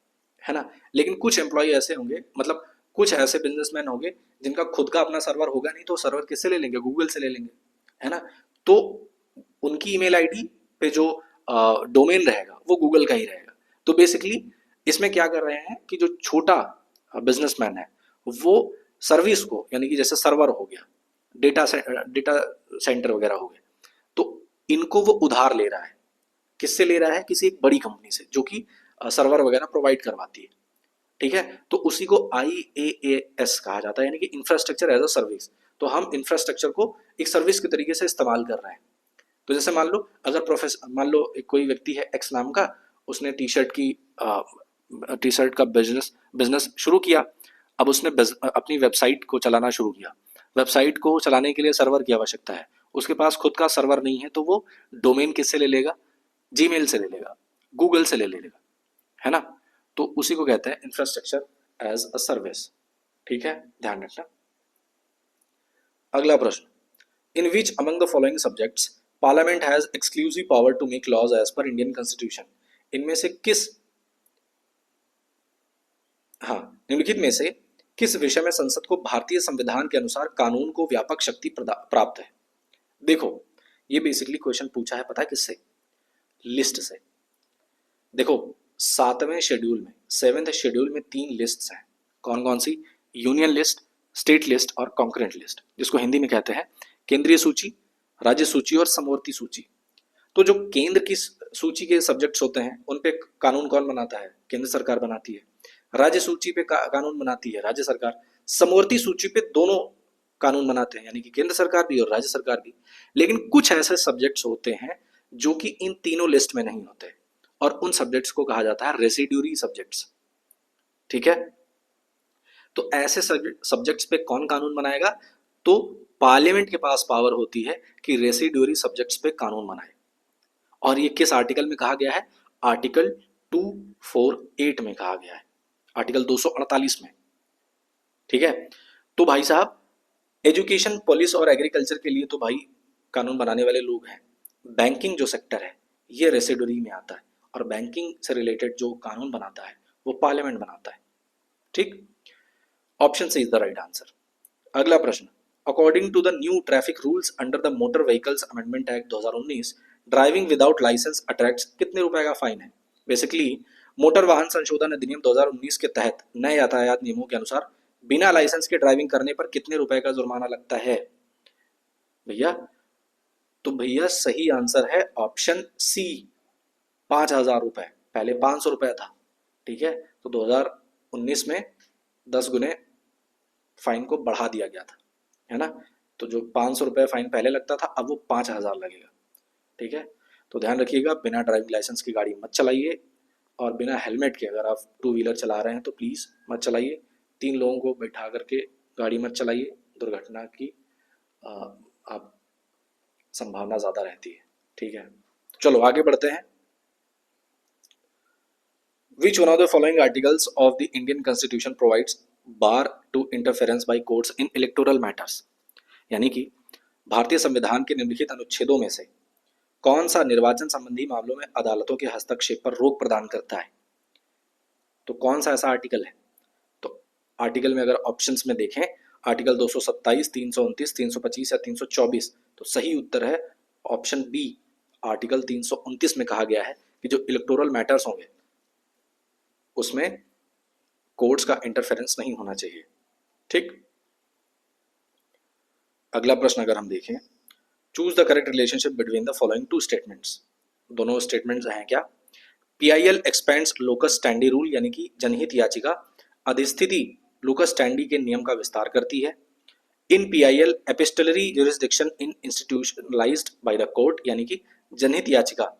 है ना। लेकिन कुछ एम्प्लॉय ऐसे होंगे, मतलब कुछ ऐसे बिजनेसमैन होंगे जिनका खुद का अपना सर्वर होगा नहीं, तो सर्वर किससे ले लेंगे, गूगल से ले लेंगे, है ना। तो उनकी ईमेल आईडी पे जो डोमेन रहेगा वो गूगल का ही रहेगा। तो बेसिकली इसमें क्या कर रहे हैं कि जो छोटा बिजनेसमैन है वो सर्विस को, यानी कि जैसे सर्वर हो गया, डेटा सेंटर वगैरह हो गया, तो इनको वो उधार ले रहा है। किससे ले रहा है, किसी एक बड़ी कंपनी से जो कि सर्वर वगैरह प्रोवाइड करवाती है। ठीक है, तो उसी को IaaS कहा जाता है, यानी कि इंफ्रास्ट्रक्चर एज अ सर्विस। तो हम इंफ्रास्ट्रक्चर को एक सर्विस के तरीके से इस्तेमाल कर रहे हैं। तो जैसे मान लो, अगर प्रोफेसर, मान लो एक कोई व्यक्ति है एक्स नाम का, उसने टी शर्ट का बिजनेस शुरू किया। अब उसने अपनी वेबसाइट को चलाना शुरू किया। वेबसाइट को चलाने के लिए सर्वर की आवश्यकता है, उसके पास खुद का सर्वर नहीं है, तो वो डोमेन किससे ले लेगा, जीमेल से ले लेगा, गूगल से ले लेगा, है ना। तो उसी को कहते हैं इंफ्रास्ट्रक्चर एज अ सर्विस। ठीक है, ध्यान रखना। अगला प्रश्न, in which among the following subjects parliament has exclusive power to make laws as per Indian constitution. इनमें से किस, हाँ, निम्नलिखित में से किस विषय में संसद को भारतीय संविधान के अनुसार कानून को व्यापक शक्ति प्राप्त है। देखो, ये बेसिकली क्वेश्चन पूछा है, पता है किससे, लिस्ट से। देखो, 7वें शेड्यूल में, 7th शेड्यूल में 3 लिस्ट्स हैं। कौन कौन सी, यूनियन लिस्ट, स्टेट लिस्ट और कॉन्करेंट लिस्ट, जिसको हिंदी में कहते हैं केंद्रीय सूची, राज्य सूची और समवर्ती सूची। तो जो केंद्र की सूची के सब्जेक्ट्स होते हैं उन पे कानून कौन बनाता है, केंद्र सरकार बनाती है। राज्य सूची पे कानून बनाती है राज्य सरकार। समवर्ती सूची पे दोनों कानून बनाते हैं, यानी कि केंद्र सरकार भी और राज्य सरकार भी। लेकिन कुछ ऐसे सब्जेक्ट्स होते हैं जो कि इन तीनों लिस्ट में नहीं होते, और उन सब्जेक्ट्स को कहा जाता है रेसिड्यूरी सब्जेक्ट्स। ठीक है, तो ऐसे सब्जेक्ट्स पे कौन कानून बनाएगा, तो पार्लियामेंट के पास पावर होती है कि रेसिड्यूरी सब्जेक्ट्स पे कानून बनाए। और ये किस आर्टिकल में कहा गया है, आर्टिकल 248 में कहा गया है, आर्टिकल 248 में। ठीक है, तो भाई साहब, एजुकेशन, पुलिस और एग्रीकल्चर के लिए तो भाई कानून बनाने वाले लोग हैं। बैंकिंग जो सेक्टर है ये रेसिड्यूरी में आता है, और बैंकिंग से रिलेटेड जो कानून बनाता है वो पार्लियामेंट बनाता है। ठीक, option C is the right answer. अगला प्रश्न, according to the new traffic rules under the motor vehicles amendment act 2019, driving without license attracts कितने रुपए का फाइन है। बेसिकली मोटर वाहन संशोधन अधिनियम 2019 के तहत नए यातायात नियमों के अनुसार बिना लाइसेंस के ड्राइविंग करने पर कितने रुपए का जुर्माना लगता है भैया। तो भैया सही आंसर है ऑप्शन सी, 5,000 रुपए। पहले 500 रुपए था। ठीक है, तो 2019 में 10 गुने फाइन को बढ़ा दिया गया था, है ना। तो जो 500 रुपए फाइन पहले लगता था, अब वो 5,000 लगेगा। ठीक है, तो ध्यान रखिएगा, बिना ड्राइविंग लाइसेंस की गाड़ी मत चलाइए, और बिना हेलमेट के अगर आप 2 व्हीलर चला रहे हैं तो प्लीज़ मत चलाइए। 3 लोगों को बैठा करके गाड़ी मत चलाइए, दुर्घटना की आप संभावना ज़्यादा रहती है। ठीक है, चलो आगे बढ़ते हैं। Which one of the following articles of the Indian Constitution provides bar to interference by courts in electoral matters? यानी कि भारतीय संविधान के निम्नलिखित अनुच्छेदों में से कौन सा निर्वाचन संबंधी मामलों में अदालतों के हस्तक्षेप पर रोक प्रदान करता है? तो कौन सा ऐसा आर्टिकल है? तो आर्टिकल में अगर ऑप्शंस में देखें, आर्टिकल 227, 329, 325 या 324, तो सही उत्तर है ऑप्शन बी, आर्टिकल 329 में कहा गया है कि जो इलेक्टोरल मैटर्स होंगे उसमें कोर्ट्स का इंटरफेरेंस नहीं होना चाहिए। ठीक, अगला प्रश्न अगर हम देखें, choose the correct relationship between the following two statements. दोनों स्टेटमेंट्स हैं क्या? PIL expands locus standi rule, यानी कि जनहित याचिका अधिस्थिति लोकस स्टैंडी के नियम का विस्तार करती है। In PIL epistolary jurisdiction in institutionalized by the court, यानी कि जनहित याचिका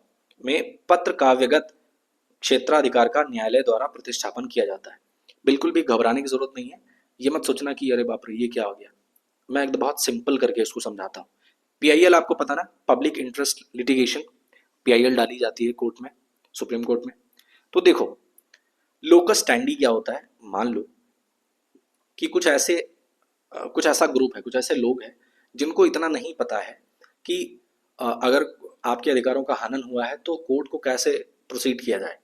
में पत्र काव्यगत क्षेत्राधिकार का न्यायालय द्वारा प्रतिष्ठापन किया जाता है। बिल्कुल भी घबराने की जरूरत नहीं है, ये मत सोचना कि अरे बाप रे ये क्या हो गया। मैं एकदम बहुत सिंपल करके इसको समझाता हूँ। पीआईएल आपको पता ना, पब्लिक इंटरेस्ट लिटिगेशन, पीआईएल डाली जाती है कोर्ट में, सुप्रीम कोर्ट में। तो देखो लोकस स्टैंडी क्या होता है, मान लो कि कुछ ऐसा ग्रुप है, कुछ ऐसे लोग हैं जिनको इतना नहीं पता है कि अगर आपके अधिकारों का हनन हुआ है तो कोर्ट को कैसे प्रोसीड किया जाए।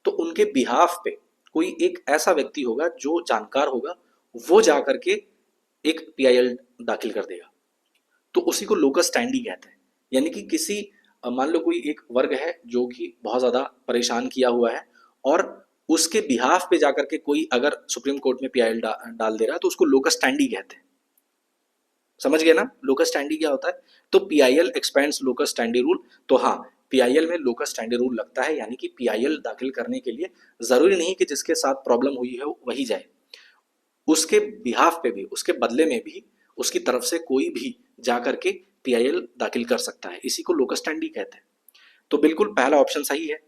तो उनके बिहाफ पे कोई एक ऐसा व्यक्ति होगा जो जानकार होगा, वो जा करके एक पीआईएल दाखिल कर देगा, तो उसी को लोकस स्टैंडी कहते हैं। यानी कि किसी मान लो कोई एक वर्ग है जो कि बहुत ज़्यादा परेशान किया हुआ है और उसके बिहाफ पे जाकर के कोई अगर सुप्रीम कोर्ट में पीआईएल डाल दे रहा है तो उसको लोकस स्टैंडी कहते हैं। समझ गए ना लोकस स्टैंडी क्या होता है? तो PIL expands locus standi rule, तो हाँ पीआईएल में लोकस स्टैंडी रूल लगता है। यानी कि पीआईएल दाखिल करने के लिए जरूरी नहीं कि जिसके साथ प्रॉब्लम हुई है वही जाए, उसके बिहाफ पे भी, उसके बदले में भी उसकी तरफ से कोई भी जा करके पीआईएल दाखिल कर सकता है। इसी को लोकस स्टैंडी कहते हैं। तो बिल्कुल पहला ऑप्शन सही है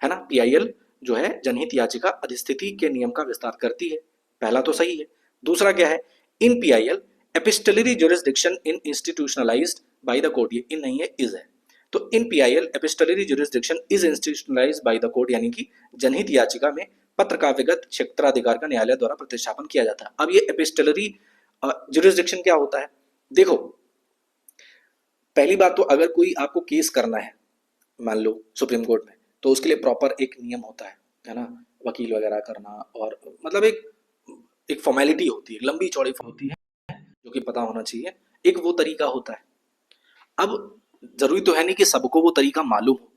ना? पीआईएल जो है जनहित याचिका अधिस्थिति के नियम का विस्तार करती है, पहला तो सही है। दूसरा क्या है? In PIL epistolary jurisdiction in institutionalized by the court, ये इन नहीं है, इज है। तो in PIL epistolary jurisdiction is institutionalized by the court, यानी कि जनहित याचिका में पत्र काव्यगत क्षेत्राधिकार का न्यायालय द्वारा प्रतिष्ठापन किया जाता है। अब ये एपिस्टलरी ज्यूरिसडिक्शन क्या होता है? देखो पहली बात तो अगर कोई आपको केस करना है मान लो सुप्रीम कोर्ट में, तो उसके लिए प्रॉपर एक नियम होता है ना, वकील वगैरह करना, और मतलब एक फॉर्मेलिटी होती है, लंबी चौड़ी होती है जो कि पता होना चाहिए, एक वो तरीका होता है। अब जरूरी तो है नहीं कि सबको वो तरीका मालूम हो,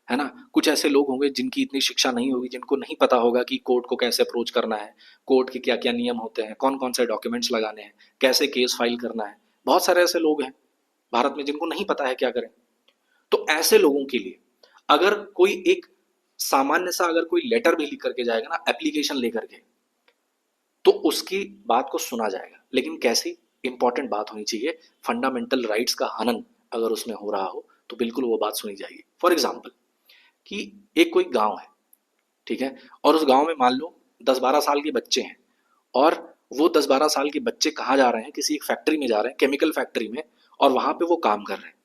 है ना? कुछ ऐसे लोग होंगे जिनकी इतनी शिक्षा नहीं होगी, जिनको नहीं पता होगा कि कोर्ट को कैसे अप्रोच करना है, कोर्ट के क्या क्या नियम होते हैं, कौन कौन से डॉक्यूमेंट्स लगाने हैं, कैसे केस फाइल करना है। बहुत सारे ऐसे लोग हैं भारत में जिनको नहीं पता है क्या करें। तो ऐसे लोगों के लिए अगर कोई एक सामान्य सा अगर कोई लेटर भी लिख करके जाएगा ना, एप्लीकेशन लेकर के, तो उसकी बात को सुना जाएगा। लेकिन कैसी? इंपॉर्टेंट बात होनी चाहिए, फंडामेंटल राइट्स का हनन अगर उसमें हो रहा हो तो बिल्कुल वो बात सुनी जाएगी। फॉर एग्जाम्पल कि एक कोई गांव है, ठीक है, और उस गांव में मान लो 10-12 साल के बच्चे हैं, और वो 10-12 साल के बच्चे कहाँ जा रहे हैं? किसी एक फैक्ट्री में जा रहे हैं, केमिकल फैक्ट्री में, और वहां पे वो काम कर रहे हैं।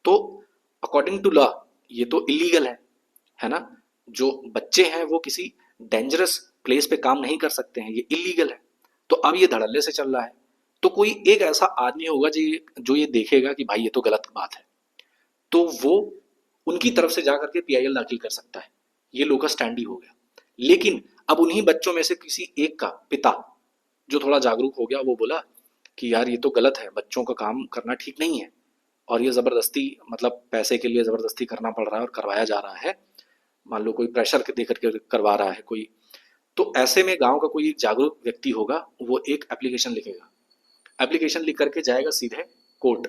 तो अकॉर्डिंग टू लॉ ये तो इलीगल है ना? जो बच्चे हैं वो किसी डेंजरस प्लेस पे काम नहीं कर सकते हैं, ये इलीगल है। तो अब ये धड़ल्ले से चल रहा है, तो कोई एक ऐसा आदमी होगा जो ये देखेगा कि भाई ये तो गलत बात है, तो वो उनकी तरफ से जाकर के पीआईएल दाखिल कर सकता है। ये लोकस स्टैंडी हो गया। लेकिन अब उन्हीं बच्चों में से किसी एक का पिता जो थोड़ा जागरूक हो गया, वो बोला कि यार ये तो गलत है, बच्चों का काम करना ठीक नहीं है, और ये ज़बरदस्ती मतलब पैसे के लिए ज़बरदस्ती करना पड़ रहा है और करवाया जा रहा है, मान लो कोई प्रेशर दे करके करवा रहा है कोई। तो ऐसे में गांव का कोई एक जागरूक व्यक्ति होगा, वो एक एप्लीकेशन लिखेगा, एप्लीकेशन लिख करके जाएगा सीधे कोर्ट,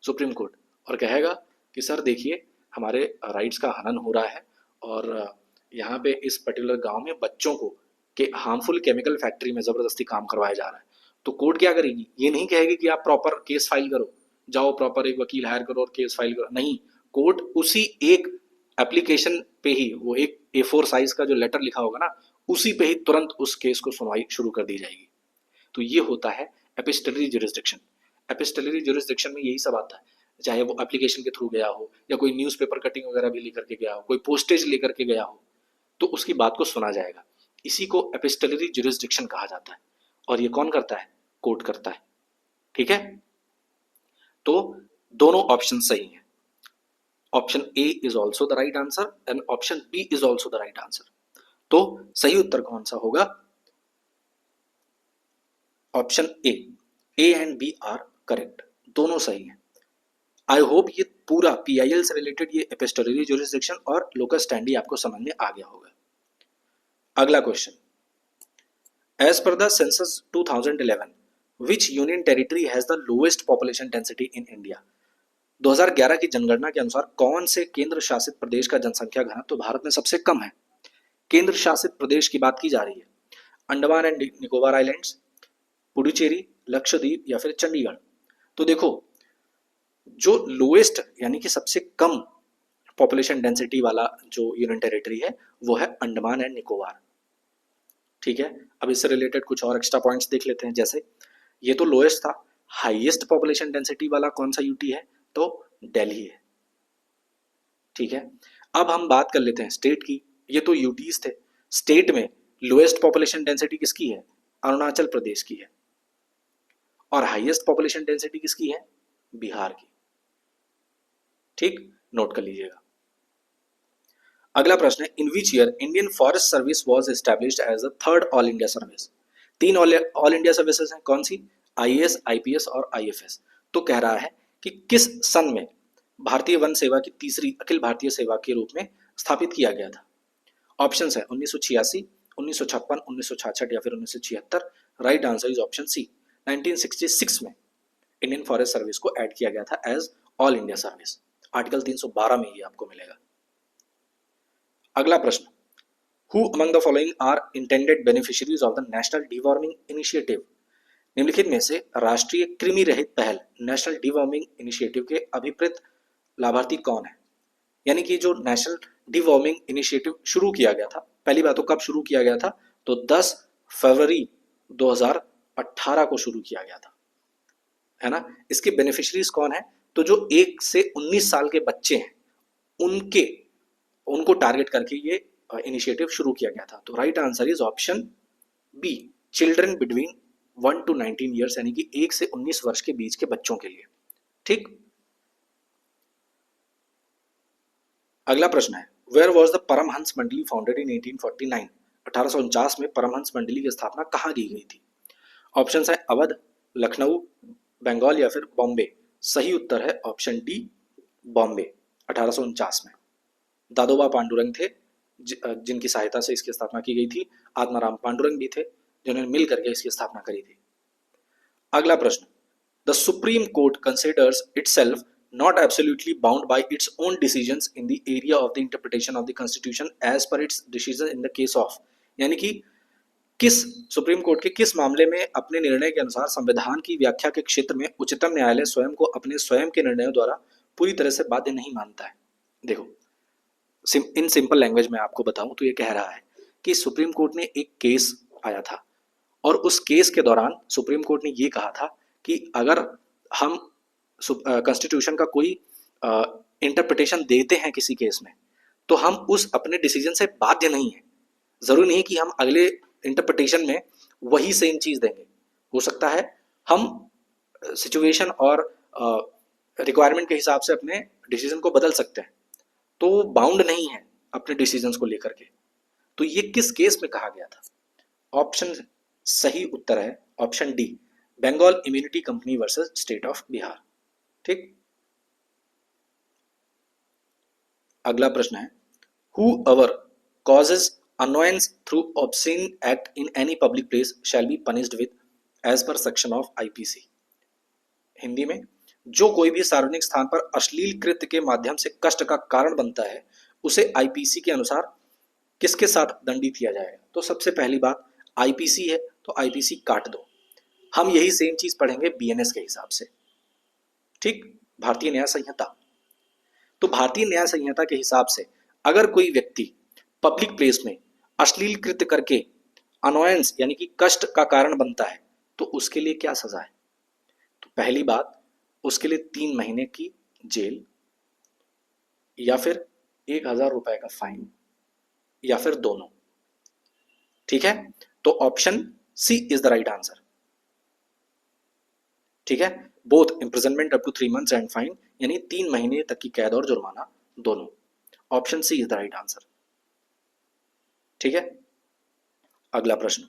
सुप्रीम कोर्ट, और कहेगा कि सर देखिए हमारे राइट्स का हनन हो रहा है, और यहाँ पे इस पर्टिकुलर गांव में बच्चों को के हार्मफुल केमिकल फैक्ट्री में ज़बरदस्ती काम करवाया जा रहा है। तो कोर्ट क्या करेगी? ये नहीं कहेगी कि आप प्रॉपर केस फाइल करो, जाओ प्रॉपर एक वकील हायर करो और केस फाइल करो, नहीं, कोर्ट उसी एक एप्लीकेशन पे ही, वो एक A4 साइज का जो लेटर लिखा होगा ना, उसी पे ही तुरंत उस केस को सुनवाई शुरू कर दी जाएगी। तो ये होता है एपिस्टलरी ज्यूरिसडिक्शन। एपिस्टलरी ज्यूरिसडिक्शन में यही सब आता है, चाहे वो एप्लीकेशन के थ्रू गया हो या कोई न्यूज़पेपर कटिंग वगैरह भी लेकर के गया हो, कोई पोस्टेज लेकर के गया हो, तो उसकी बात को सुना जाएगा। इसी को एपिस्टलरी ज्यूरिसडिक्शन कहा जाता है। और ये कौन करता है? कोर्ट करता है। ठीक है, तो दोनों ऑप्शन सही हैं। Option A is also the right answer and option B is also the right answer. तो सही उत्तर कौन सा होगा? Option A and B are correct, दोनों सही हैं। आई होप ये पूरा पीआईएल से रिलेटेड ये एपिस्टलरी ज्यूरिसडिक्शन और लोकस स्टैंडी आपको समझ में आ गया होगा। अगला question, as per the census 2011 which union territory has the lowest population density in India? 2011 की जनगणना के अनुसार कौन से केंद्र शासित प्रदेश का जनसंख्या घनत्व तो भारत में सबसे कम है? केंद्र शासित प्रदेश की बात की जा रही है, अंडमान एंड निकोबार आइलैंड्स, पुडुचेरी, लक्षद्वीप या फिर चंडीगढ़। तो देखो, जो लोएस्ट यानी कि सबसे कम पॉपुलेशन डेंसिटी वाला जो यूनियन टेरिटरी है वो है अंडमान एंड निकोबार। ठीक है, अब इससे रिलेटेड कुछ और एक्स्ट्रा पॉइंट्स देख लेते हैं। जैसे ये तो लोएस्ट था, हाईएस्ट पॉपुलेशन डेंसिटी वाला कौन सा यूटी है? तो दिल्ली है। ठीक है, अब हम बात कर लेते हैं स्टेट की। ये तो यूटीज थे, स्टेट में लोएस्ट पॉपुलेशन डेंसिटी किसकी है? अरुणाचल प्रदेश की है। और हाईएस्ट पॉपुलेशन डेंसिटी किसकी है? बिहार की। ठीक, नोट कर लीजिएगा। अगला प्रश्न है, in which year Indian forest service was established as the third all India service? 3 all India services हैं, कौन सी? आईएएस, आईपीएस और आईएफएस। तो कह रहा है कि किस सन में भारतीय वन सेवा की तीसरी अखिल भारतीय सेवा के रूप में स्थापित किया गया था? ऑप्शंस है 1986, 1956, 1966 या फिर 1976। Right answer is option C, 1966 में इंडियन फॉरेस्ट सर्विस को ऐड किया गया था as all India service. Article 312 में ये आपको मिलेगा। अगला प्रश्न, who among the following are intended beneficiaries of the national deworming initiative? निम्नलिखित में से राष्ट्रीय कृमि रहित पहल नेशनल डीवॉर्मिंग इनिशिएटिव के अभिप्रेत लाभार्थी कौन है? यानी कि जो नेशनल डीवॉर्मिंग इनिशिएटिव शुरू किया गया था, पहली बात तो कब शुरू किया गया था? तो 10 फरवरी 2018 को शुरू किया गया था, है ना। इसके बेनिफिशियरीज कौन है? तो जो 1 से 19 साल के बच्चे हैं उनको टारगेट करके ये इनिशिएटिव शुरू किया गया था। तो right answer is option B, children between 1 to 19 years, यानी कि 1 से 19 वर्ष के बीच के बच्चों के लिए। ठीक, अगला प्रश्न है, वेयर वॉज द परमहंस मंडली फाउंडेड इन 1849? 1849 में परमहंस मंडली की स्थापना कहाँ की गई थी? ऑप्शन है अवध, लखनऊ, बंगाल या फिर बॉम्बे। सही उत्तर है ऑप्शन डी, बॉम्बे। 1849 में दादोबा पांडुरंग थे जिनकी सहायता से इसकी स्थापना की गई थी। आत्माराम पांडुरंग भी थे जिन्होंने मिल करके इसकी स्थापना करी थी। अगला प्रश्न, the supreme court considers itself not absolutely bound by its own decisions in the area of the interpretation of the constitution as per its decision in the case of, यानी कि किस सुप्रीम कोर्ट के किस मामले में अपने निर्णय के अनुसार संविधान की व्याख्या के क्षेत्र में उच्चतम न्यायालय स्वयं को अपने स्वयं के निर्णयों द्वारा पूरी तरह से बाध्य नहीं मानता है? देखो, इन सिंपल लैंग्वेज में आपको बताऊं तो ये कह रहा है कि सुप्रीम कोर्ट ने एक केस आया था और उस केस के दौरान सुप्रीम कोर्ट ने ये कहा था कि अगर हम कॉन्स्टिट्यूशन का कोई इंटरप्रिटेशन देते हैं किसी केस में तो हम उस अपने डिसीजन से बाध्य नहीं है। जरूरी नहीं कि हम अगले इंटरप्रिटेशन में वही सेम चीज देंगे, हो सकता है हम सिचुएशन और रिक्वायरमेंट के हिसाब से अपने डिसीजन को बदल सकते हैं, तो बाउंड नहीं है अपने डिसीजंस को लेकर के। तो ये किस केस में कहा गया था? ऑप्शन सही उत्तर है option D, Bengal immunity company versus state of Bihar. ठीक, अगला प्रश्न है, whoever causes annoyance through obscene act in any public place shall be punished with as per section of IPC। Hindi में, जो कोई भी सार्वजनिक स्थान पर अश्लील कृत्य के माध्यम से कष्ट का कारण बनता है उसे आईपीसी के अनुसार किसके साथ दंडित किया जाएगा? तो सबसे पहली बात, आईपीसी है तो आईपीसी काट दो। हम यही सेम चीज पढ़ेंगे बीएनएस के हिसाब से। ठीक, भारतीय न्याय संहिता। तो भारतीय न्याय संहिता के हिसाब से अगर कोई व्यक्ति पब्लिक प्लेस में अश्लील कृत्य करके अनोयंस यानी कि कष्ट का कारण बनता है तो उसके लिए क्या सजा है? तो पहली बात, उसके लिए 3 महीने की जेल, या फिर 1,000 रुपए का फाइन, या फिर दोनों। ठीक है, तो option C is the right answer. ठीक है, both imprisonment up to 3 months and fine, यानी 3 महीने तक की कैद और जुर्माना दोनों। Option C is the right answer. ठीक है, अगला प्रश्न,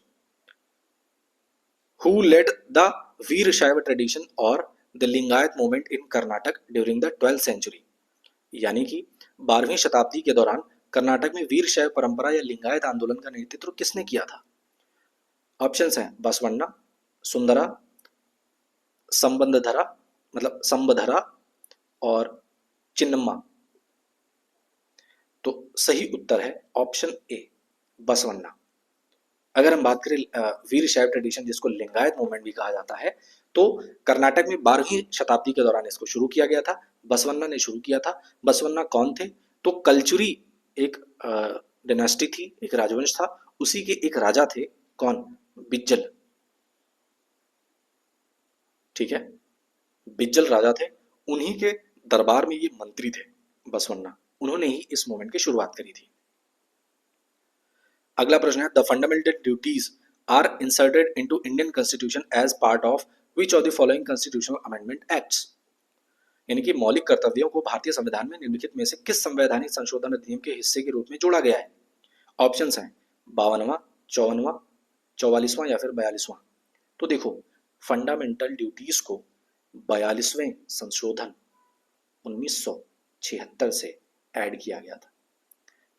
who led the Veerashaiva tradition और the Lingayat movement in Karnataka during the 12th century? यानी कि 12वीं शताब्दी के दौरान कर्नाटक में वीरशैव परंपरा या लिंगायत आंदोलन का नेतृत्व किसने किया था? ऑप्शंस हैं बसवन्ना, सुंदरा, संबंधधरा मतलब संबधरा और चिन्नम्मा। तो सही उत्तर है ऑप्शन ए, बसवन्ना। अगर हम बात करें वीरशैव ट्रेडिशन, जिसको लिंगायत मूवमेंट भी कहा जाता है, तो कर्नाटक में 12वीं शताब्दी के दौरान इसको शुरू किया गया था, बसवन्ना ने शुरू किया था। बसवन्ना कौन थे? तो कलचुरी एक डायनेस्टी थी, एक राजवंश था, उसी के एक राजा थे। कौन? बिज्जल। ठीक है, बिज्जल राजा थे, उन्हीं के दरबार में ये मंत्री थे बसवन्ना, उन्होंने ही इस मूवमेंट की शुरुआत करी थी। अगला प्रश्न है, the fundamental duties are inserted into Indian constitution as part of which of the following constitutional amendment acts? यानी कि मौलिक कर्तव्यों को भारतीय संविधान में निम्नलिखित में से किस संवैधानिक संशोधन अधिनियम के हिस्से के रूप में जोड़ा गया है? ऑप्शंस हैं 52वां, 54वां, 44वां या फिर 42वां। तो देखो, फंडामेंटल ड्यूटीज को 42वें संशोधन 1976 से ऐड किया गया था।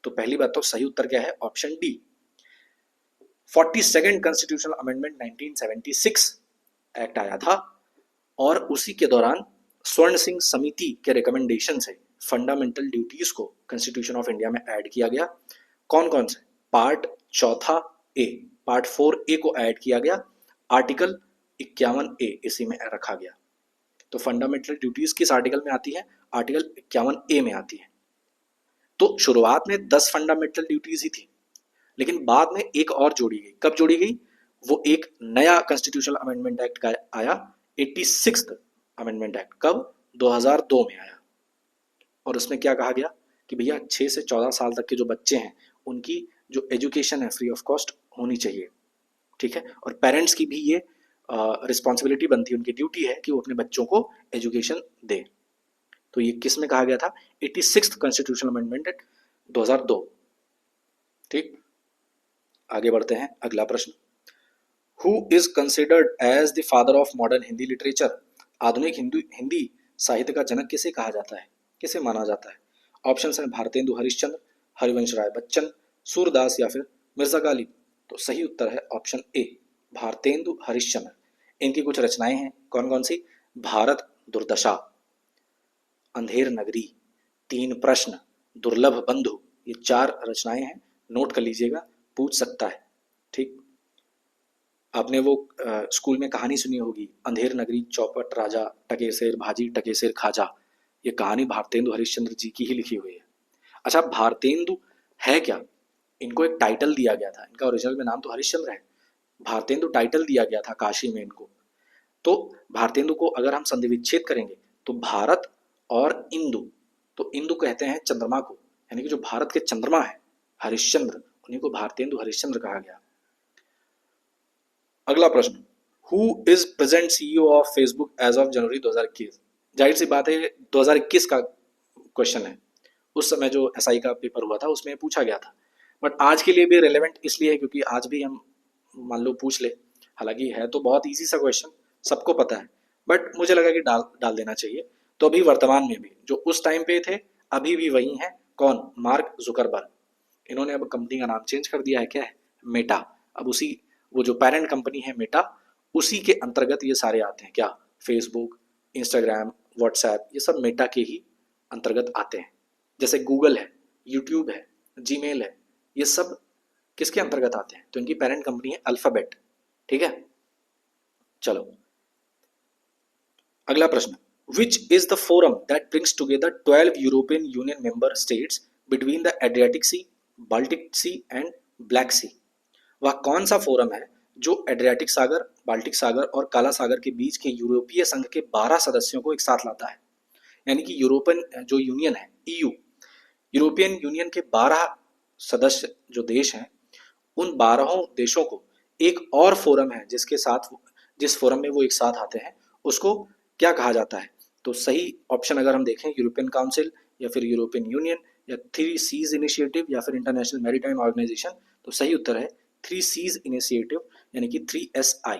तो पहली बात, तो सही उत्तर क्या है? Option D, 42nd constitutional amendment 1976 act आया था, और उसी के दौरान स्वर्ण सिंह समिति के रिकमेंडेशन से फंडामेंटल ड्यूटीज को कॉन्स्टिट्यूशन ऑफ इंडिया में ऐड किया गया। कौन कौन से? पार्ट 4 ए, पार्ट 4 ए को ऐड किया गया, आर्टिकल 51 ए इसी में रखा गया। तो फंडामेंटल ड्यूटीज किस आर्टिकल में आती है? आर्टिकल 51 ए में आती है। तो शुरुआत में 10 फंडामेंटल ड्यूटीज ही थी, लेकिन बाद में एक और जोड़ी गई। कब जोड़ी गई? वो एक नया कॉन्स्टिट्यूशनल अमेंडमेंट एक्ट का आया, 86th अमेंडमेंट एक्ट। कब? 2002 में आया। और उसमें क्या कहा गया कि भैया 6 से 14 साल तक के जो बच्चे हैं, उनकी जो एजुकेशन है फ्री ऑफ कॉस्ट होनी चाहिए। ठीक है, और पेरेंट्स की भी ये रिस्पॉन्सिबिलिटी बनती है, उनकी ड्यूटी है कि वो अपने बच्चों को एजुकेशन दे। तो ये किस में कहा गया था? 86th constitutional amendment act 2002। ठीक, आगे बढ़ते हैं। अगला प्रश्न, who is considered as the father of modern Hindi literature? आधुनिक हिंदी साहित्य का जनक किसे कहा जाता है, किसे माना जाता है? ऑप्शन है भारतेंदु हरिश्चंद्र, हरिवंश राय बच्चन, सूरदास या फिर मिर्जा गालिब। तो सही उत्तर है ऑप्शन ए, भारतेंदु हरिश्चंद्र। इनकी कुछ रचनाएं हैं, कौन कौन सी? भारत दुर्दशा, अंधेर नगरी, 3 प्रश्न, दुर्लभ बंधु, ये 4 रचनाएं हैं। नोट कर लीजिएगा, पूछ सकता है। ठीक, आपने वो स्कूल में कहानी सुनी होगी, अंधेर नगरी, चौपट राजा, टकेसेर भाजी, टकेसेर खाजा। ये कहानी भारतेंदु हरिश्चंद्र जी की ही लिखी हुई है। अच्छा, भारतेंदु है क्या? इनको एक टाइटल दिया गया था, इनका ओरिजिनल में नाम तो हरिश्चंद्र है, भारतेंदु टाइटल दिया गया था काशी में इनको। तो भारतेंदु को अगर हम संधि विच्छेद करेंगे तो भारत और इंदु, तो इंदु कहते हैं चंद्रमा को, यानी कि जो भारत के चंद्रमा है हरिश्चंद्र, उन्हीं को भारतेंदु हरिश्चंद्र कहा गया। अगला प्रश्न, who is present CEO of Facebook as of January 2021? जाहिर सी बात है 2021 का क्वेश्चन है, उस समय जो एसआई का पेपर हुआ था उसमें पूछा गया था, बट आज के लिए भी रेलेवेंट इसलिए है क्योंकि आज भी हम मान लो पूछ ले। हालांकि है तो बहुत इजी सा क्वेश्चन, सबको पता है, बट मुझे लगा कि डाल देना चाहिए। तो अभी वर्तमान में भी जो उस टाइम पे थे अभी भी वही हैं। कौन? Mark Zuckerberg. इन्होंने अब कंपनी का नाम चेंज कर दिया है, क्या है? मेटा। अब उसी वो जो पेरेंट कंपनी है मेटा, उसी के अंतर्गत ये सारे आते हैं। क्या? फेसबुक, इंस्टाग्राम, व्हाट्सएप, ये सब मेटा के ही अंतर्गत आते हैं। जैसे गूगल है, यूट्यूब है, जीमेल है, ये सब किसके अंतर्गत आते हैं? तो इनकी पेरेंट कंपनी है अल्फाबेट। ठीक है, चलो अगला प्रश्न, which is the forum that brings together 12 European union member states between the Adriatic sea, Baltic sea and Black sea? वह कौन सा फोरम है जो एड्रियाटिक सागर, बाल्टिक सागर और काला सागर के बीच के यूरोपीय संघ के 12 सदस्यों को एक साथ लाता है। यानी कि यूरोपियन जो यूनियन है, EU, यूरोपियन यूनियन के 12 सदस्य जो देश हैं, उन 12 देशों को एक और फोरम है जिस फोरम में वो एक साथ आते हैं, उसको क्या कहा जाता है? तो सही ऑप्शन अगर हम देखें, यूरोपियन काउंसिल या फिर यूरोपियन यूनियन या 3 सीज इनिशिएटिव या फिर इंटरनेशनल मैरीटाइम ऑर्गेनाइजेशन, तो सही उत्तर है 3 सीज इनिशिएटिव यानी कि 3SI।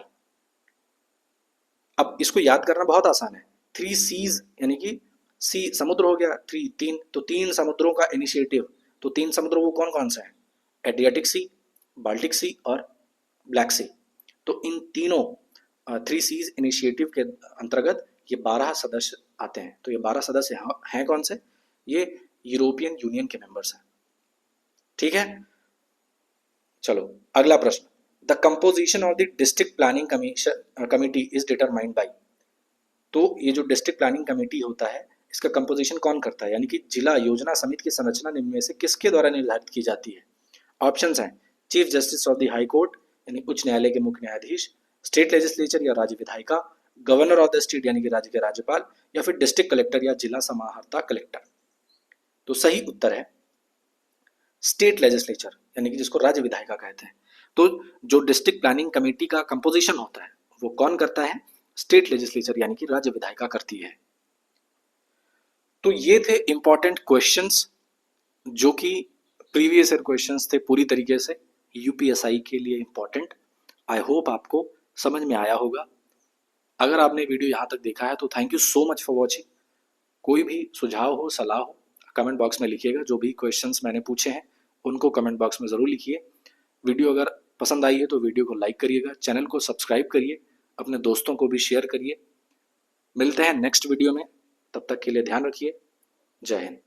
अब इसको याद करना बहुत आसान है। 3 सीज यानी कि सी समुद्र हो गया, 3 तो 3 समुद्रों का इनिशिएटिव। तो 3 समुद्र वो कौन कौन से हैं? एड्रियाटिक सी, बाल्टिक सी और ब्लैक सी। तो इन तीनों 3 सीज इनिशिएटिव के अंतर्गत ये 12 सदस्य आते हैं। तो ये 12 सदस्य हैं कौन से? ये यूरोपियन यूनियन के मेंबर्स हैं। ठीक है, चलो अगला प्रश्न। The composition of the district planning committee is determined by. तो ये जो डिस्ट्रिक्ट प्लानिंग कमेटी होता है, इसका कंपोजिशन कौन करता है? यानी कि जिला योजना समिति की संरचना निम्न में से किसके द्वारा निर्धारित की जाती है? ऑप्शंस हैं chief justice of the high court यानी उच्च न्यायालय के मुख्य न्यायाधीश, स्टेट लेजिस्लेचर या राज्य विधायिका, गवर्नर ऑफ द स्टेट यानी कि राज्य के राज्यपाल, या फिर डिस्ट्रिक्ट कलेक्टर या जिला समाहर्ता कलेक्टर। तो सही उत्तर है स्टेट लेजिस्लेचर यानी कि जिसको राज्य विधायिका कहते हैं। तो जो डिस्ट्रिक्ट प्लानिंग कमेटी का कंपोजिशन होता है वो कौन करता है? स्टेट लेजिस्लेचर यानी कि राज्य विधायिका करती है। तो ये थे इंपॉर्टेंट क्वेश्चंस जो कि प्रीवियस ईयर क्वेश्चंस थे, पूरी तरीके से यूपीएसआई के लिए इंपॉर्टेंट। आई होप आपको समझ में आया होगा। अगर आपने वीडियो यहाँ तक देखा है तो thank you so much for watching. कोई भी सुझाव हो, सलाह हो, कमेंट बॉक्स में लिखिएगा। जो भी क्वेश्चंस मैंने पूछे हैं उनको कमेंट बॉक्स में ज़रूर लिखिए। वीडियो अगर पसंद आई है तो वीडियो को लाइक करिएगा, चैनल को सब्सक्राइब करिए, अपने दोस्तों को भी शेयर करिए। मिलते हैं नेक्स्ट वीडियो में, तब तक के लिए ध्यान रखिए। जय हिंद।